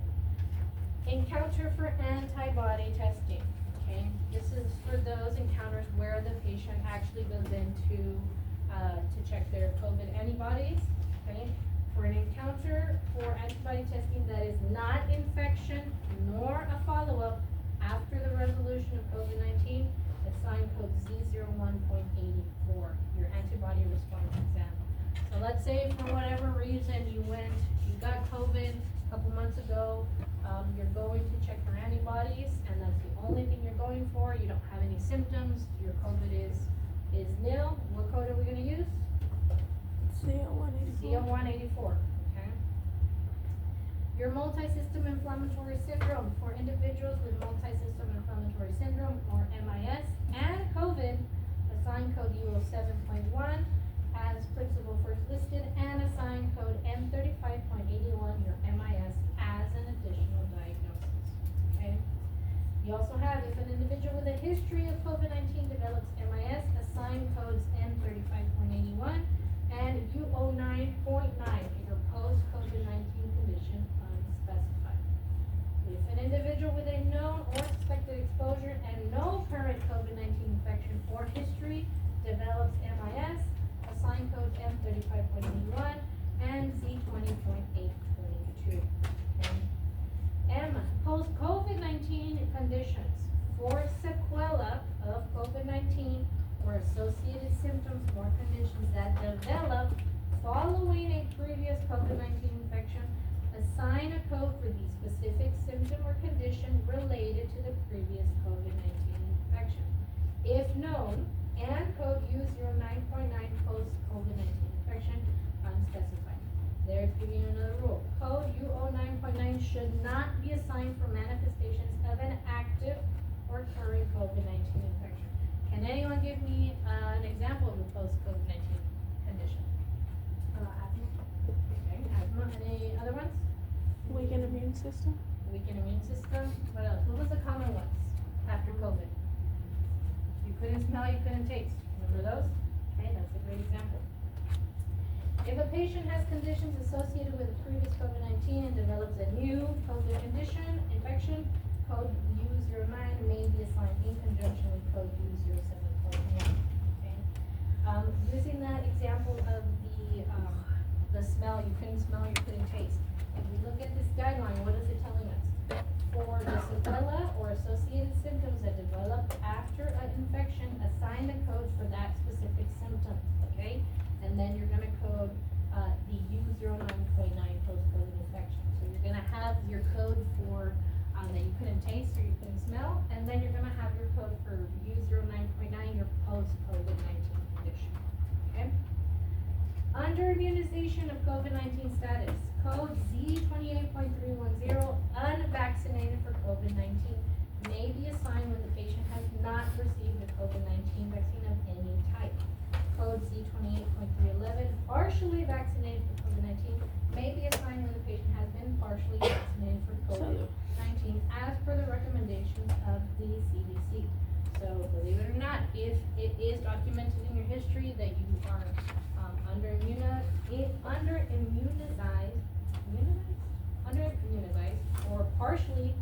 Encounter for antibody testing. Okay, this is for those encounters where the patient actually goes in to check their COVID antibodies, okay? For an encounter for antibody testing that is not infection nor a follow-up after the resolution of COVID-19, assign code Z01.84, your antibody response exam. So let's say for whatever reason you got COVID a couple months ago, you're going to check your antibodies, and that's the only thing you're going for. You don't have any symptoms. Your COVID is nil. What code are we going to use? CO184. CO184. Okay. Your multi-system inflammatory syndrome for individuals with multi-system inflammatory syndrome or MIS and COVID, assign code U07.1 as principal first listed, and assign code M35.81, your MIS, as an additional diagnosis. Okay. You also have, if an individual with a history of COVID-19 develops MIS, assign codes M35.81 and U09.9, your post-COVID-19 condition unspecified. If an individual with a known or suspected exposure and no current COVID-19 infection or history develops MIS, assign code M35.81 and Z20.822. M, post-COVID-19 conditions for sequela of COVID-19 or associated symptoms or conditions that develop following a previous COVID-19 infection, assign a code for the specific symptom or condition related to the previous COVID-19 infection. If known, and code U09.9 post-COVID-19 infection unspecified. There's giving you another rule. Code U09.9 should not be assigned for manifestations of an active or current COVID-19 infection. Can anyone give me an example of a post-COVID-19 condition? Asthma. Okay, asthma. Any other ones? Weakened immune system. Weakened immune system. What else? What was the common ones after COVID? You couldn't smell, you couldn't taste. Remember those? Okay, that's a great example. If a patient has conditions associated with a previous COVID-19 and develops a new COVID condition, infection, code U09 may be assigned in conjunction with code U07.1. Okay. Using that example of the smell, you couldn't smell, you couldn't taste. If we look at this guideline, what is it telling us? For the sequela or associated symptoms that develop after an infection, assign the codes for that specific symptom, okay? And then you're gonna code the U09.9 post-COVID infection. So you're gonna have your code for that you couldn't taste or you couldn't smell, and then you're gonna have your code for U09.9, your post-COVID-19 condition, okay? Under immunization of COVID-19 status, code Z28.310, unvaccinated for COVID-19, may be assigned when the patient has not received a COVID-19 vaccine of any type. Code Z28.311, partially vaccinated for COVID-19, may be assigned when the patient has been partially vaccinated for COVID-19 as per the recommendations of the CDC. So believe it or not, if it is documented in your history that you are under immunized or partially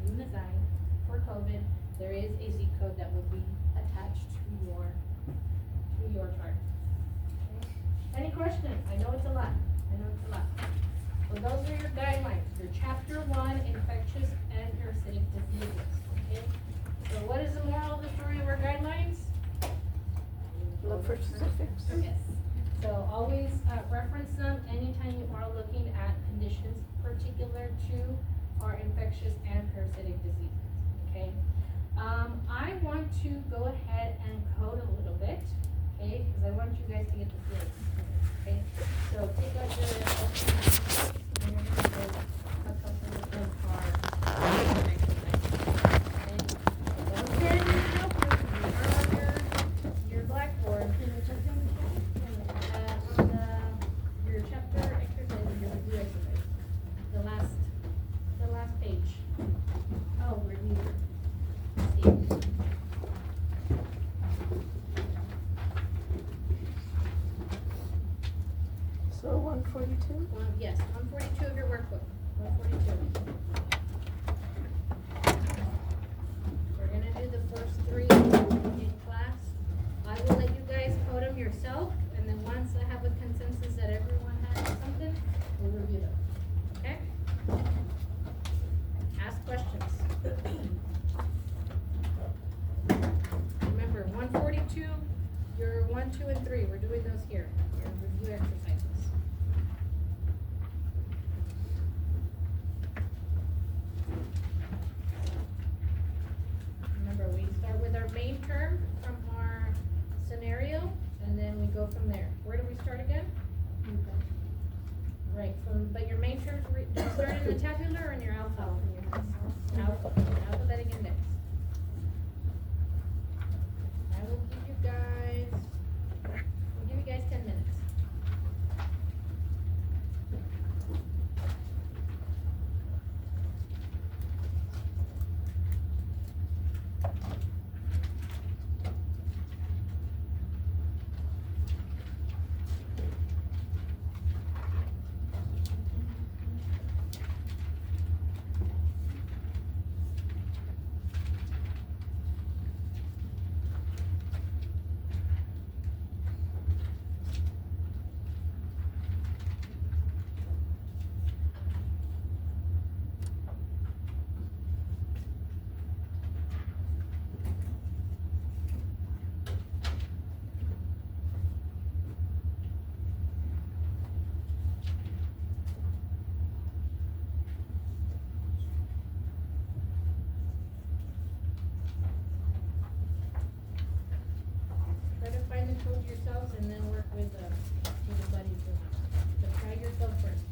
immunized for COVID, there is a Z code that will be attached to your chart. Okay. Any questions? I know it's a lot. So those are your guidelines, your chapter 1, infectious and parasitic diseases. Okay. So what is the moral of the story of our guidelines? Look for specifics. Yes. So always reference them anytime you are looking at conditions particular to our infectious and parasitic diseases, okay? I want to go ahead and code a little bit, okay? Because I want you guys to get the feel, okay? So take out your and you're gonna go a couple of them are okay? Don't stand in your notebook, you are on your blackboard. Your chapter exercise, your review exercise, the last page. Oh, review. See. So 142. Yes, 142 of your workbook. 142. Questions? Remember, 142, your 1, 2, and 3, we're doing those here, your review exercises. Remember, we start with our main term from our scenario, and then we go from there. Where do we start again? Right, but your main terms, do you start in the tabular or in your alpha? Alphabetic index. I will give you guys, I'll give you guys 10 minutes. Try to find the code yourselves and then work with the buddies. But try yourself first.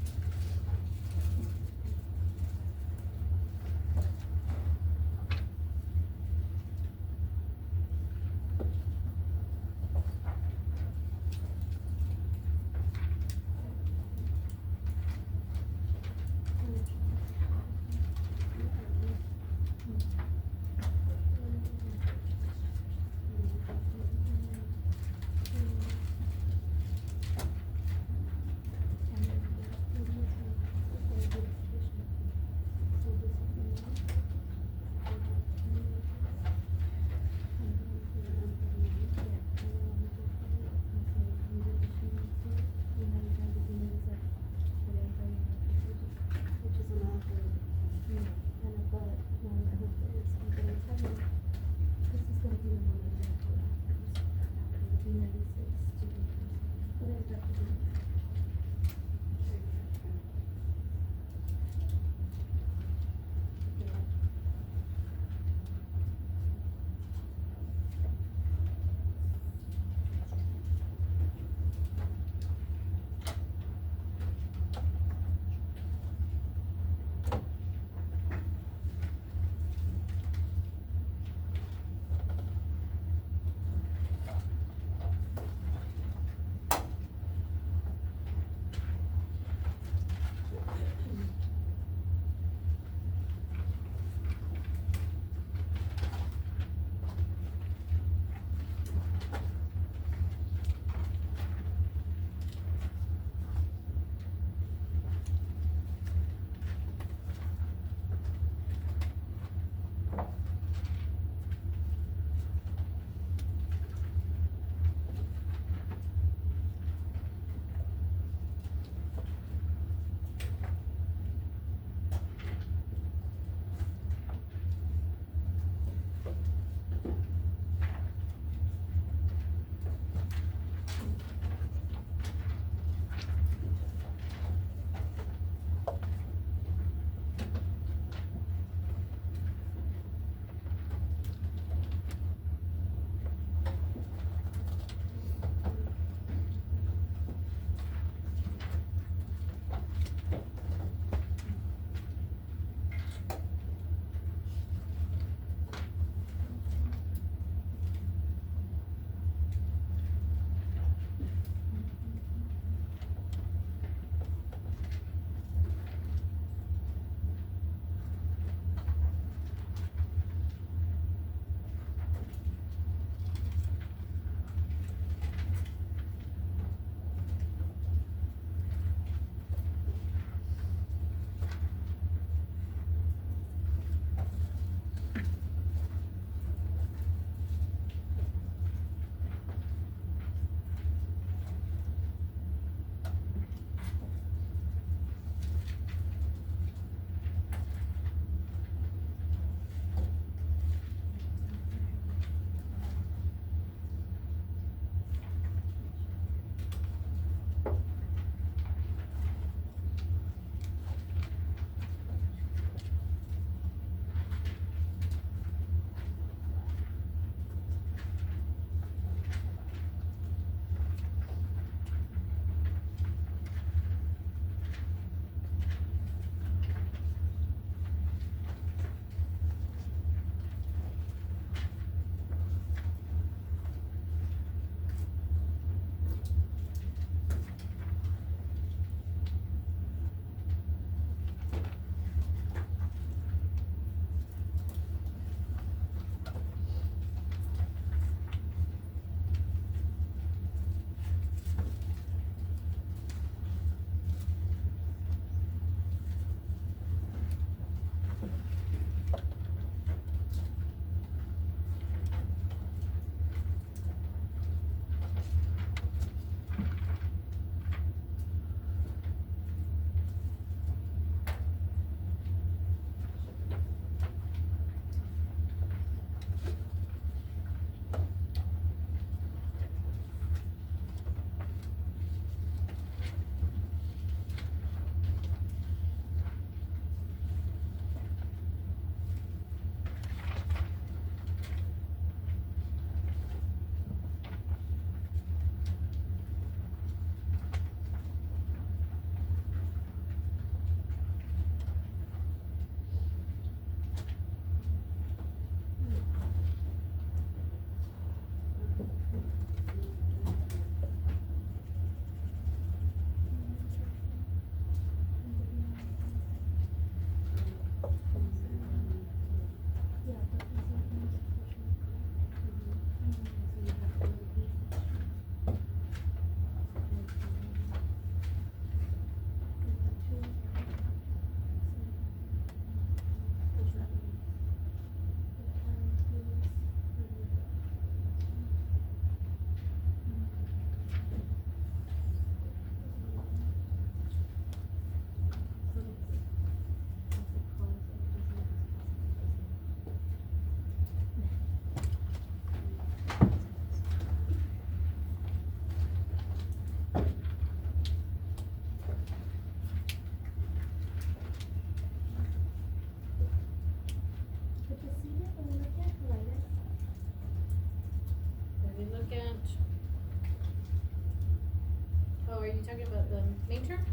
you talking about the main term?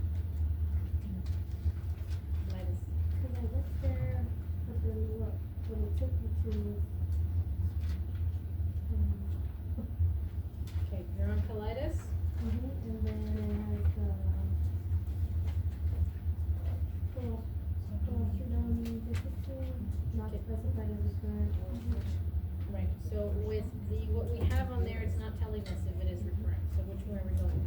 Colitis. Cause I looked there, but then what it took me to was, Okay, you're on colitis. and then it has, colostrum deficit, not specified as recurrent or. Right, so with the, what we have on there, it's not telling us if it is recurrent, so which one are we going?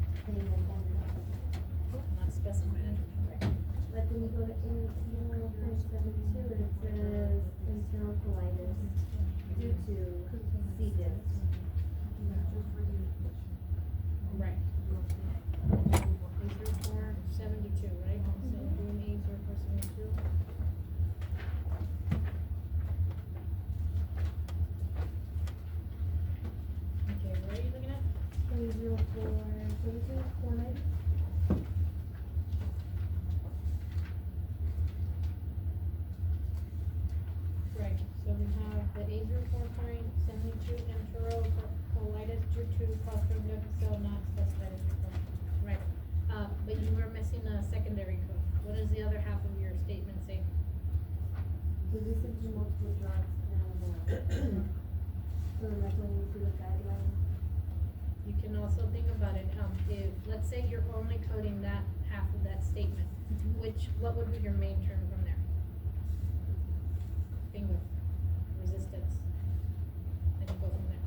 Not specified as recurrent. But then you go to internal 0.72 and it says internal colitis due to C. diff. Right. A0472, right? So doing A0472. Okay, where are you looking at? 0.0472, 490. Right, so we have the A04.72 enterocolitis due to Clostridium difficile not specified as recurrent. Right, but you were missing a secondary code. What does the other half of your statement say? Resistant to multiple drugs and, so then that's when you see the guidelines. You can also think about it, if, let's say you're only coding that half of that statement, what would be your main term from there? Bingo, resistance. And you go from there.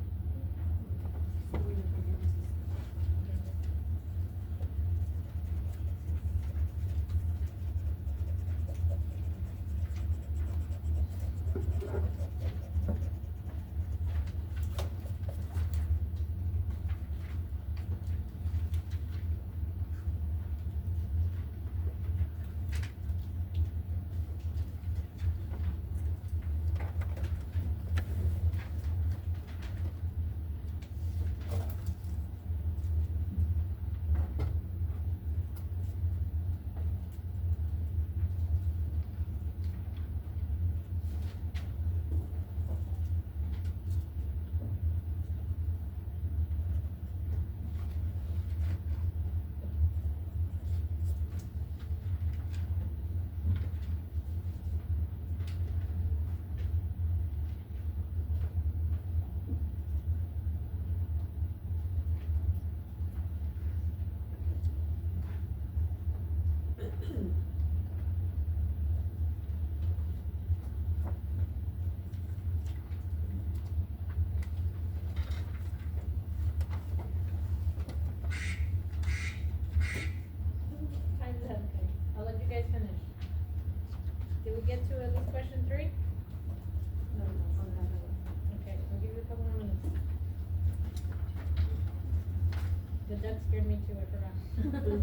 Time's up, okay. I'll let you guys finish. Did we get to at least question 3? Okay, I'll give you a couple more minutes. The duck scared me too, I forgot.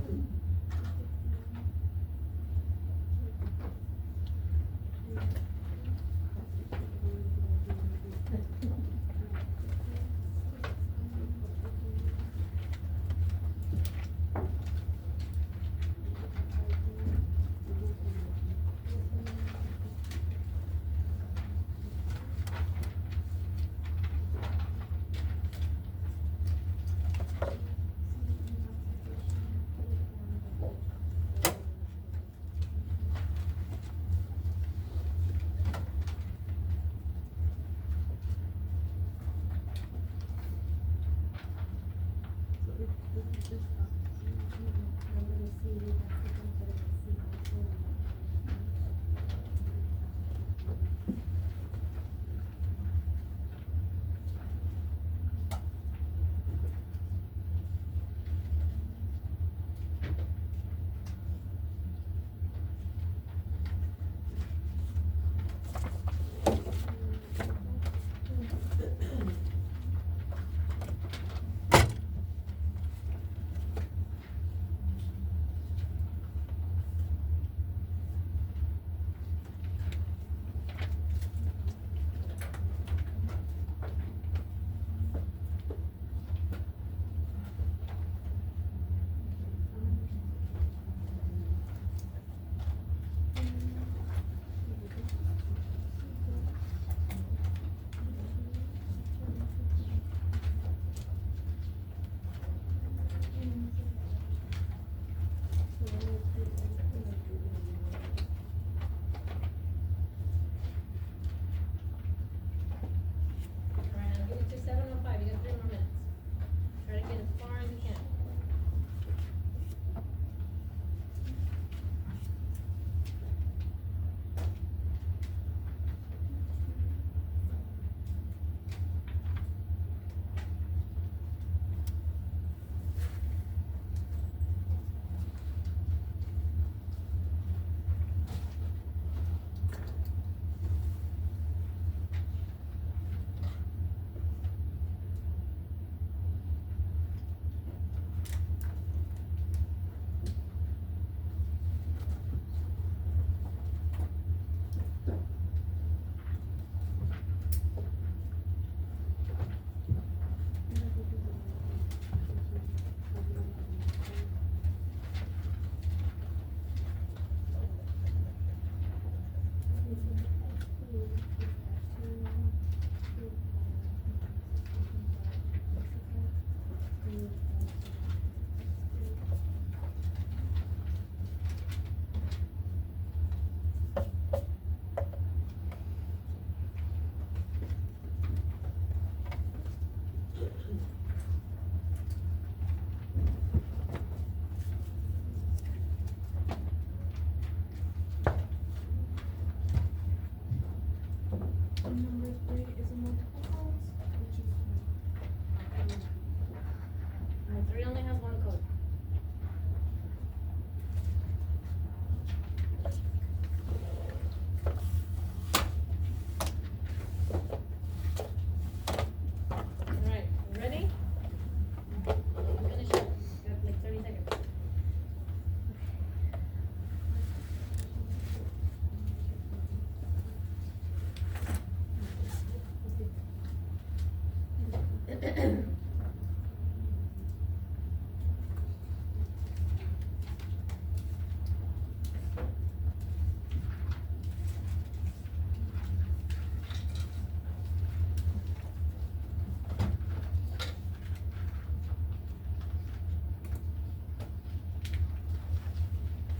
three is a multiple codes, which is Alright, three only has one code. Alright, you ready? Finish it, got like 30 seconds.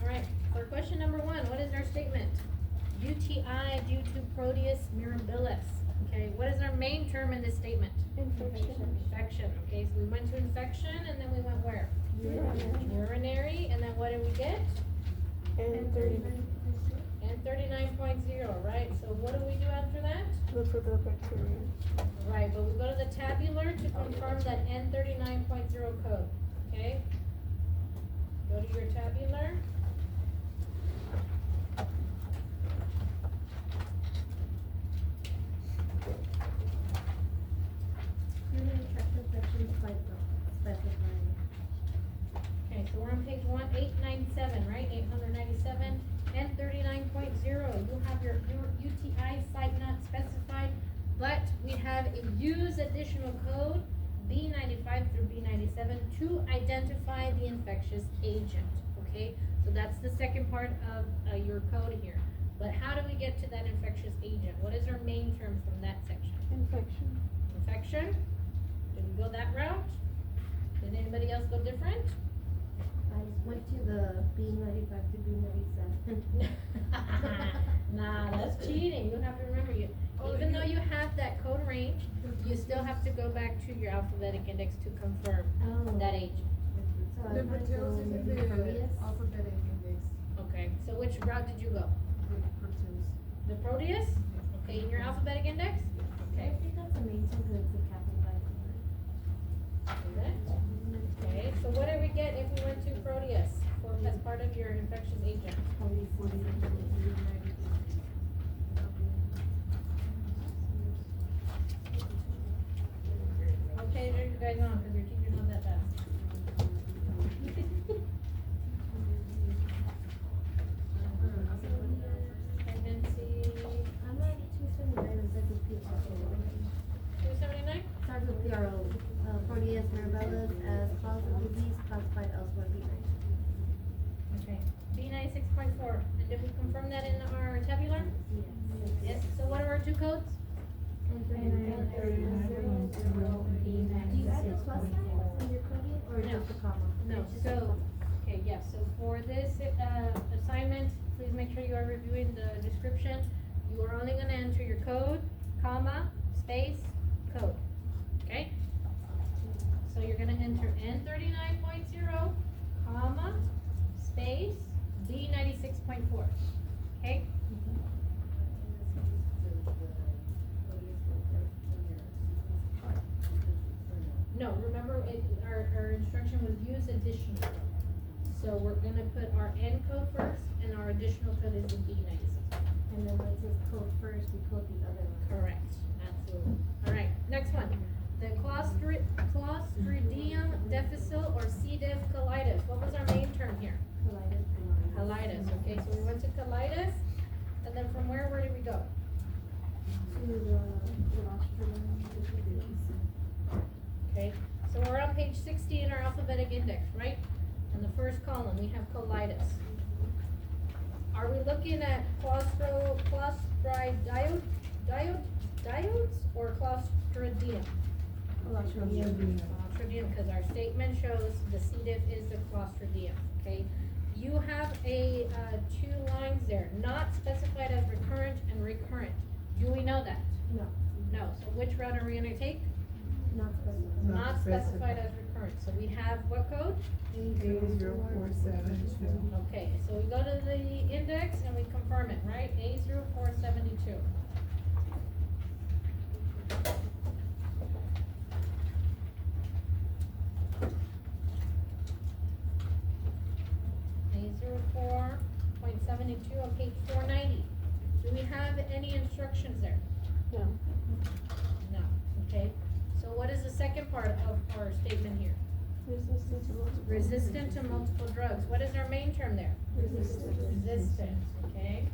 Alright, for question number one, what is our statement? UTI due to Proteus mirabilis. Okay, what is our main term in this statement? Infection. Infection, okay, so we went to infection and then we went where? Urinary, and then what did we get? And 30, And 39.0, right? So what do we do after that? look for the bacteria. Right, but we go to the tabular to confirm that N39.0 code, okay? Go to your tabular. urinary tract infections by specifying. Okay, so we're on page 1897, right? 897, N39.0. You have your UTI site not specified, but we have a use additional code, B95 through B97, to identify the infectious agent, okay? So that's the second part of your code here. But how do we get to that infectious agent? What is our main term from that section? Infection. Infection? Did we go that route? Did anybody else go different? I went to the B95 to B97. Nah, that's cheating. You have to remember, even though you have that code range, you still have to go back to your alphabetic index to confirm Oh. that agent. So I Number might two go is in maybe the Proteus. alphabetic index, Okay, so which route did you go? the Proteus. The Proteus? Okay, in your alphabetic index? I think that's the main thing, 'cause it's a capitalized word. Is it? Okay, so what did we get if we went to Proteus for, as part of your infectious agent? Probably 40. What page are you guys on, cause your teacher's not that fast? Pregnancy, I'm at 279 encyclopedia. 279? Starts with PRO, Proteus mirabilis as cause of disease classified elsewhere B9. Okay, B96.4, and did we confirm that in our tabular? Yes, so what are our two codes? Do you add the plus sign in your coding or No. just a comma? No, It's just a so, comma. okay, yes, so for this, assignment, please make sure you are reviewing the description. You are only gonna enter your code, comma, space, code, okay? So you're gonna enter N39.0, comma, space, B96.4, okay? No, remember, our instruction was use additional. So we're gonna put our N code first, and our additional code is in B96. And then when it says code first, we code the other one. Correct, absolutely. Alright, next one. The Clostridium difficile or C. diff colitis. What was our main term here? Colitis. Colitis, okay, so we went to colitis, and then from where did we go? To the Clostridium difficile. Okay, so we're on page 60 in our alphabetic index, right? In the first column, we have colitis. Are we looking at clostridioides or clostridium? Clostridium, because our statement shows the C. diff is the clostridium, okay? You have a, two lines there, not specified as recurrent and recurrent. Do we know that? No, No, so which route are we gonna take? not specified. Not specified as recurrent, so we have what code? 80472. Okay, so we go to the index and we confirm it, right? A0472. have any instructions there? No. No, okay. So what is the second part of our statement here? Resistance to multiple. Resistant to multiple drugs. What is our main term there? Resistance. Resistant, okay?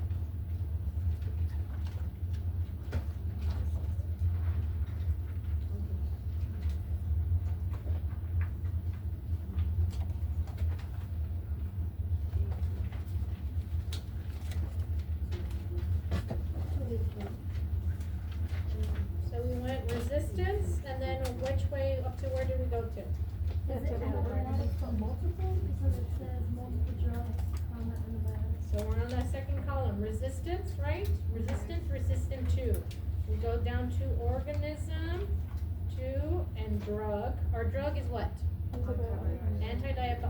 So we went resistance, and then which way up to where did we go to? Is it antibiotics for multiple, because it says multiple drugs, antibiotics? So we're on that second column, resistance, right? Resistance, resistant to. We go down to organism, to, and drug. Our drug is what? Antibiotics,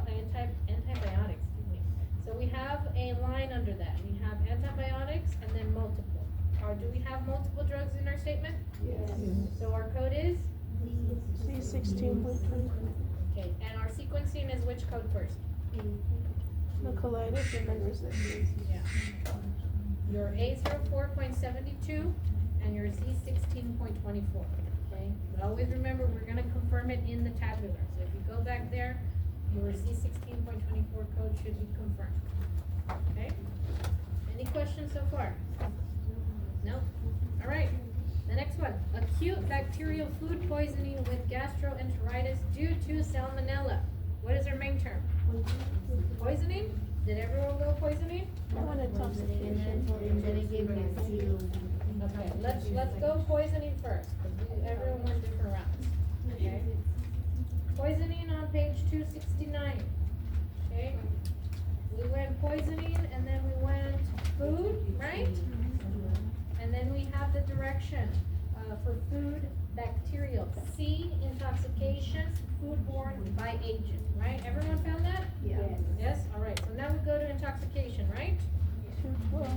excuse me. So we have a line under that. We have antibiotics and then multiple. Or do we have multiple drugs in our statement? Yes. So our code is? C16.20. Okay, and our sequencing is which code first? The colitis and then resistance. Yeah. Your A04.72 and your Z16.24, okay? But always remember, we're gonna confirm it in the tabular. So if you go back there, your Z16.24 code should be confirmed, okay? Any questions so far? No? All right, the next one. Acute bacterial food poisoning with gastroenteritis due to salmonella. What is our main term? Poisoning? Did everyone go poisoning? I want intoxication. And then it gave me a C. Okay, let's go poisoning first, because everyone went different routes, okay? Poisoning on page 269, okay? We went poisoning, and then we went food, right? And then we have the direction, for food, bacterial. C, intoxication, foodborne by agent, right? Everyone found that? Yeah. Yes, all right, so now we go to intoxication, right? 212.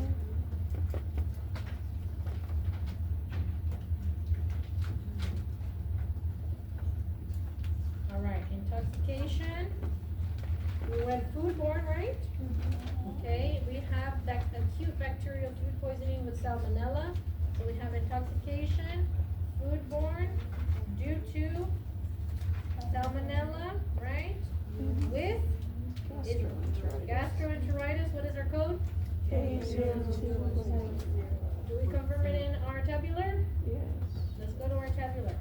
All right, intoxication. We went foodborne, right? Okay, we have that acute bacterial food poisoning with salmonella. So we have intoxication, foodborne, due to salmonella, right? With gastroenteritis, what is our code? K02. Do we confirm it in our tabular? Yes. Let's go to our tabular.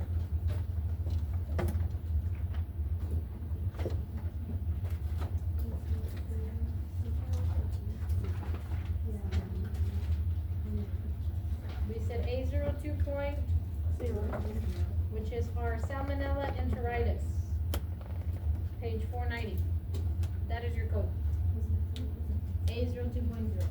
We said A02 point, 0. which is our salmonella enteritis. Page 490. That is your code. A02.0.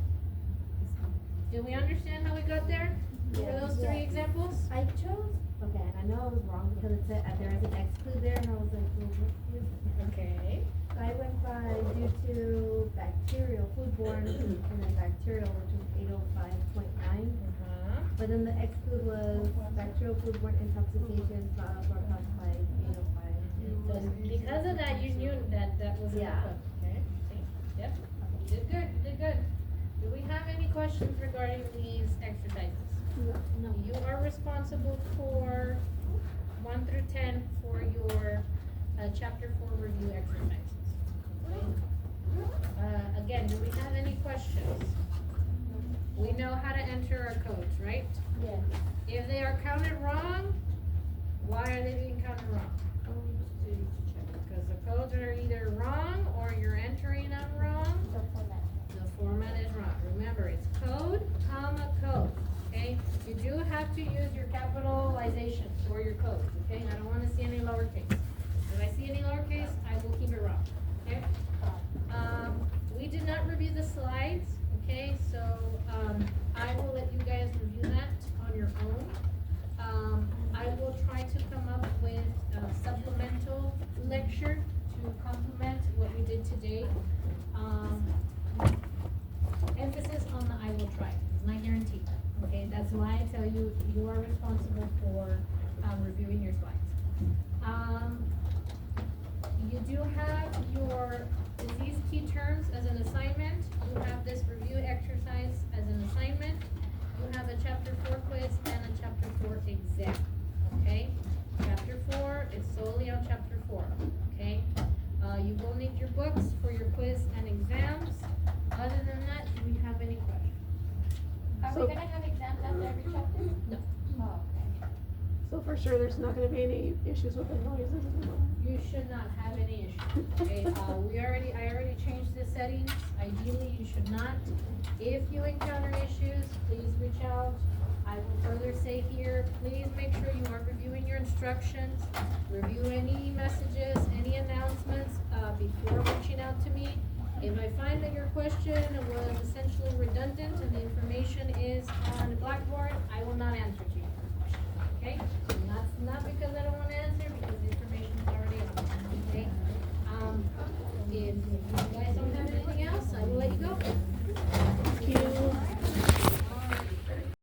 Do we understand how we got there? For Yeah. those three Yeah. examples? I chose, okay, and I know I was wrong because it said, there is an exclude there, and I was like, well, what is it? Okay. So I went by due to bacterial, foodborne, and then bacterial, which was 805.9. But then the exclude was bacterial, foodborne intoxication, brought by 805. So because of that, you knew that was in the Yeah. code, okay? See? Yep. You did good, you did good. Do we have any questions regarding these exercises? No. You are responsible for 1 through 10 for your, chapter 4 review exercises. Okay? Again, do we have any questions? We know how to enter our codes, right? Yes. If they are counted wrong, why are they being counted wrong? Because the codes are either wrong or you're entering them wrong. The format is wrong. Remember, it's code, comma, code, okay? You do have to use your capitalization for your codes, okay? I don't wanna see any lowercase. If I see any lowercase, I will keep it wrong, okay? We did not review the slides, okay? So, I will let you guys review that on your own. I will try to come up with a supplemental lecture to complement what we did today. Emphasis on the I will try, it's not guaranteed, okay? That's why I tell you, you are responsible for, reviewing your slides. You do have your disease key terms as an assignment. You have this review exercise as an assignment. you have a chapter 4 quiz and a chapter 4 exam, okay? Chapter 4 is solely on chapter 4, okay? You will need your books for your quiz and exams. Other than that, do we have any questions? Are So- we gonna have exams after every chapter? No. Oh, okay. So for sure, there's not gonna be any issues with the noises anymore. You should not have any issues, okay? I already changed the settings. Ideally, you should not. If you encounter issues, please reach out. I will further say here, please make sure you are reviewing your instructions, review any messages, any announcements, before reaching out to me. If I find that your question was essentially redundant and the information is on Blackboard, I will not answer to your question, okay? Not because I don't